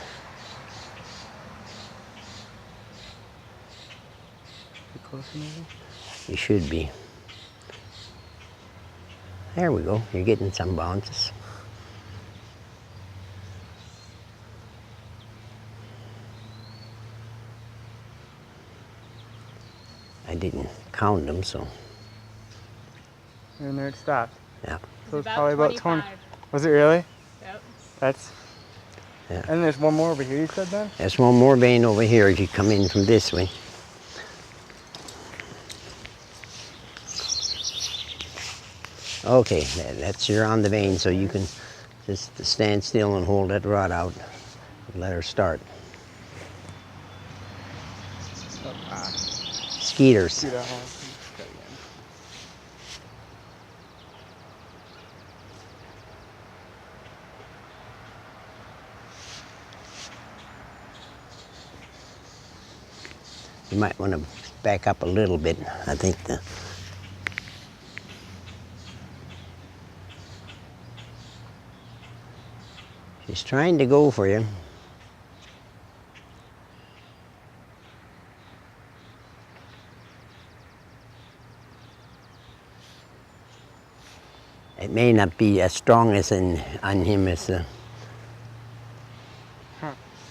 Get closer maybe. You should be. There we go. You're getting some bounces. I didn't count them, so And there it stopped. yeah. So it's probably about 20. Was it really? Yep. That's. Yeah. And there's one more over here. You said then. There's one more vein over here as you come in from this way. Okay, that's you're on the vein, so you can just stand still and hold that rod out. Let her start. Skeeters. See that one. You might want to back up a little bit. I think she's trying to go for you. It may not be as strong as on him as,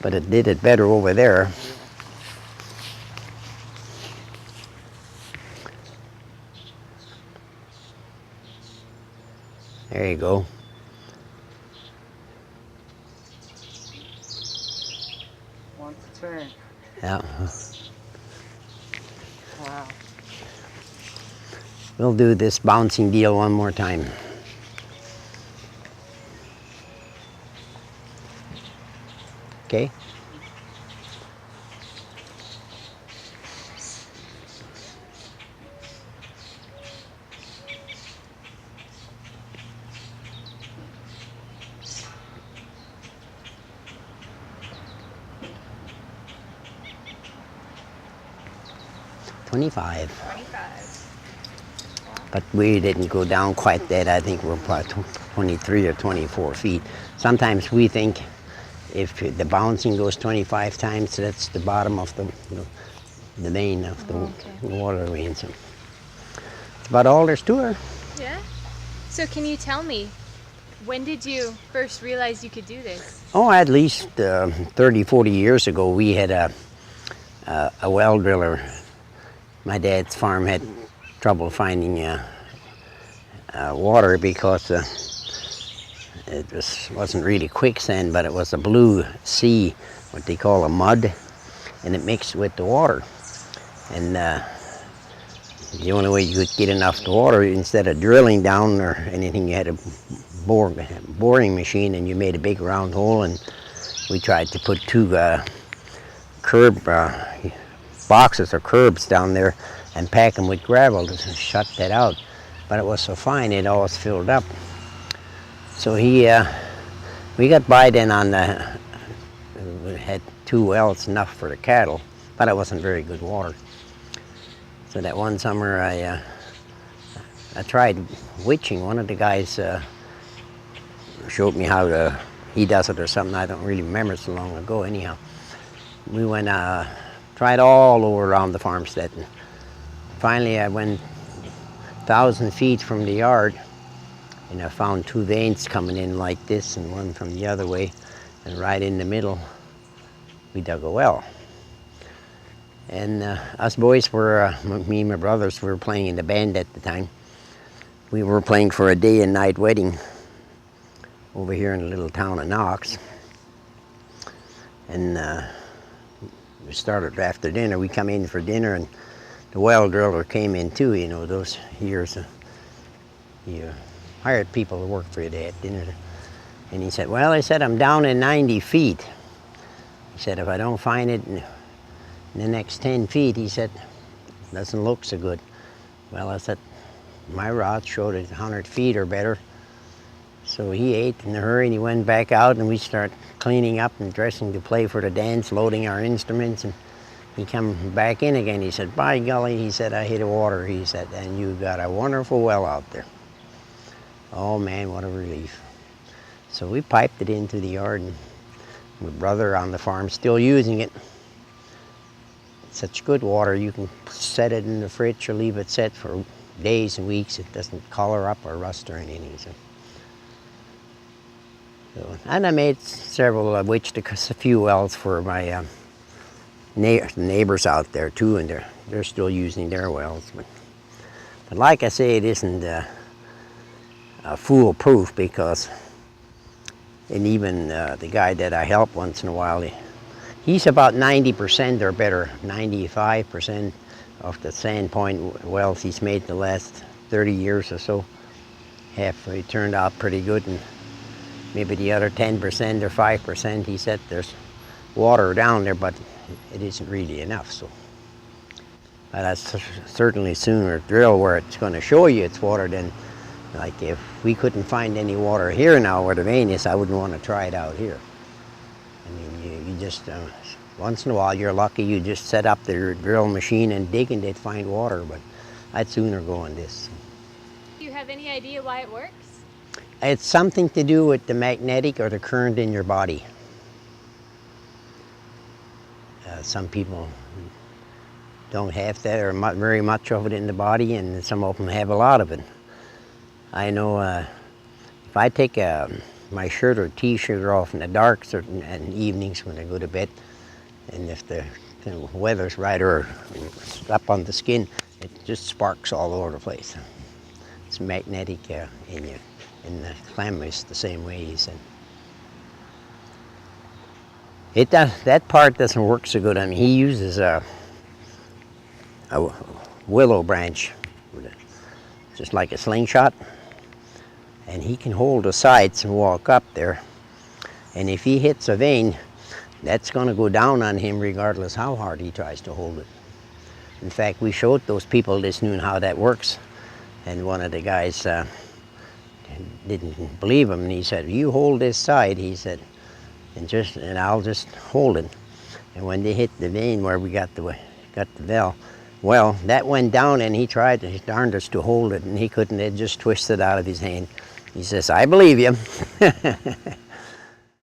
but it did it better over there. There you go. Wants to turn. Yeah. Wow. We'll do this bouncing deal one more time. Okay? $25. 25. But we didn't go down quite that. I think we're probably 23 or 24 feet. Sometimes we think if the bouncing goes 25 times, that's the bottom of the vein of the water vein. So that's about all there's to her. Yeah? So can you tell me, when did you first realize you could do this? Oh, at least 30, 40 years ago, we had a well driller. My dad's farm had trouble finding water because it wasn't really quicksand, but it was a blue sea, what they call a mud, and it mixed with the water. And the only way you could get enough water, instead of drilling down or anything, you had a boring machine, and you made a big round hole, and we tried to put two curb boxes or curbs down there and pack them with gravel to shut that out. But it was so fine, it always filled up. So we got by then on we had 2 wells, enough for the cattle, but it wasn't very good water. So that one summer I tried witching. One of the guys showed me how he does it or something. I don't really remember, so long ago anyhow. We went, tried all over around the farmstead. And finally I went 1,000 feet from the yard, and I found 2 veins coming in like this and one from the other way, and right in the middle we dug a well. And us boys were, me and my brothers, were playing in the band at the time. We were playing for a day and night wedding over here in the little town of Knox. And we started after dinner. We come in for dinner, and the well driller came in too. You know, those years you hired people to work for you at dinner. And he said, well, I said, I'm down in 90 feet. He said, if I don't find it in the next 10 feet, he said, doesn't look so good. Well, I said, my rod showed it 100 feet or better. So he ate in a hurry, and he went back out, and we started cleaning up and dressing to play for the dance, loading our instruments, and he come back in again. He said, by golly, he said, I hit the water, he said, and you got a wonderful well out there. Oh man, what a relief. So we piped it into the yard, and my brother on the farm still using it. Such good water, you can set it in the fridge or leave it set for days and weeks. It doesn't color up or rust or anything. And I made several, a few wells for my neighbors out there too, and they're still using their wells. But like I say, it isn't foolproof, because, and even the guy that I help once in a while, he's about 90% or better, 95% of the Sandpoint wells he's made the last 30 years or so have turned out pretty good, and maybe the other 10% or 5%, he said there's water down there, but it isn't really enough. So, but I'd certainly sooner drill where it's going to show you it's water than, like, if we couldn't find any water here now where the vein is, I wouldn't want to try it out here. I mean, you just, once in a while you're lucky, you just set up the drill machine and dig and they'd find water, but I'd sooner go on this. Do you have any idea why it works? It's something to do with the magnetic or the current in your body. Some people don't have that or very much of it in the body, and some of them have a lot of it. I know if I take my shirt or t-shirt off in the dark certain evenings when I go to bed, and if the weather's right or up on the skin, it just sparks all over the place. It's magnetic in you. And the clam is the same way, he said. That part doesn't work so good. I mean, he uses a willow branch, just like a slingshot, and he can hold the sides and walk up there. And if he hits a vein, that's going to go down on him regardless how hard he tries to hold it. In fact, we showed those people this noon how that works, and one of the guys didn't believe him, and he said, you hold this side, he said, and I'll just hold it. And when they hit the vein where we got the veil, well, that went down, and he tried his darndest to hold it, and he couldn't. It just twisted out of his hand. He says, I believe you.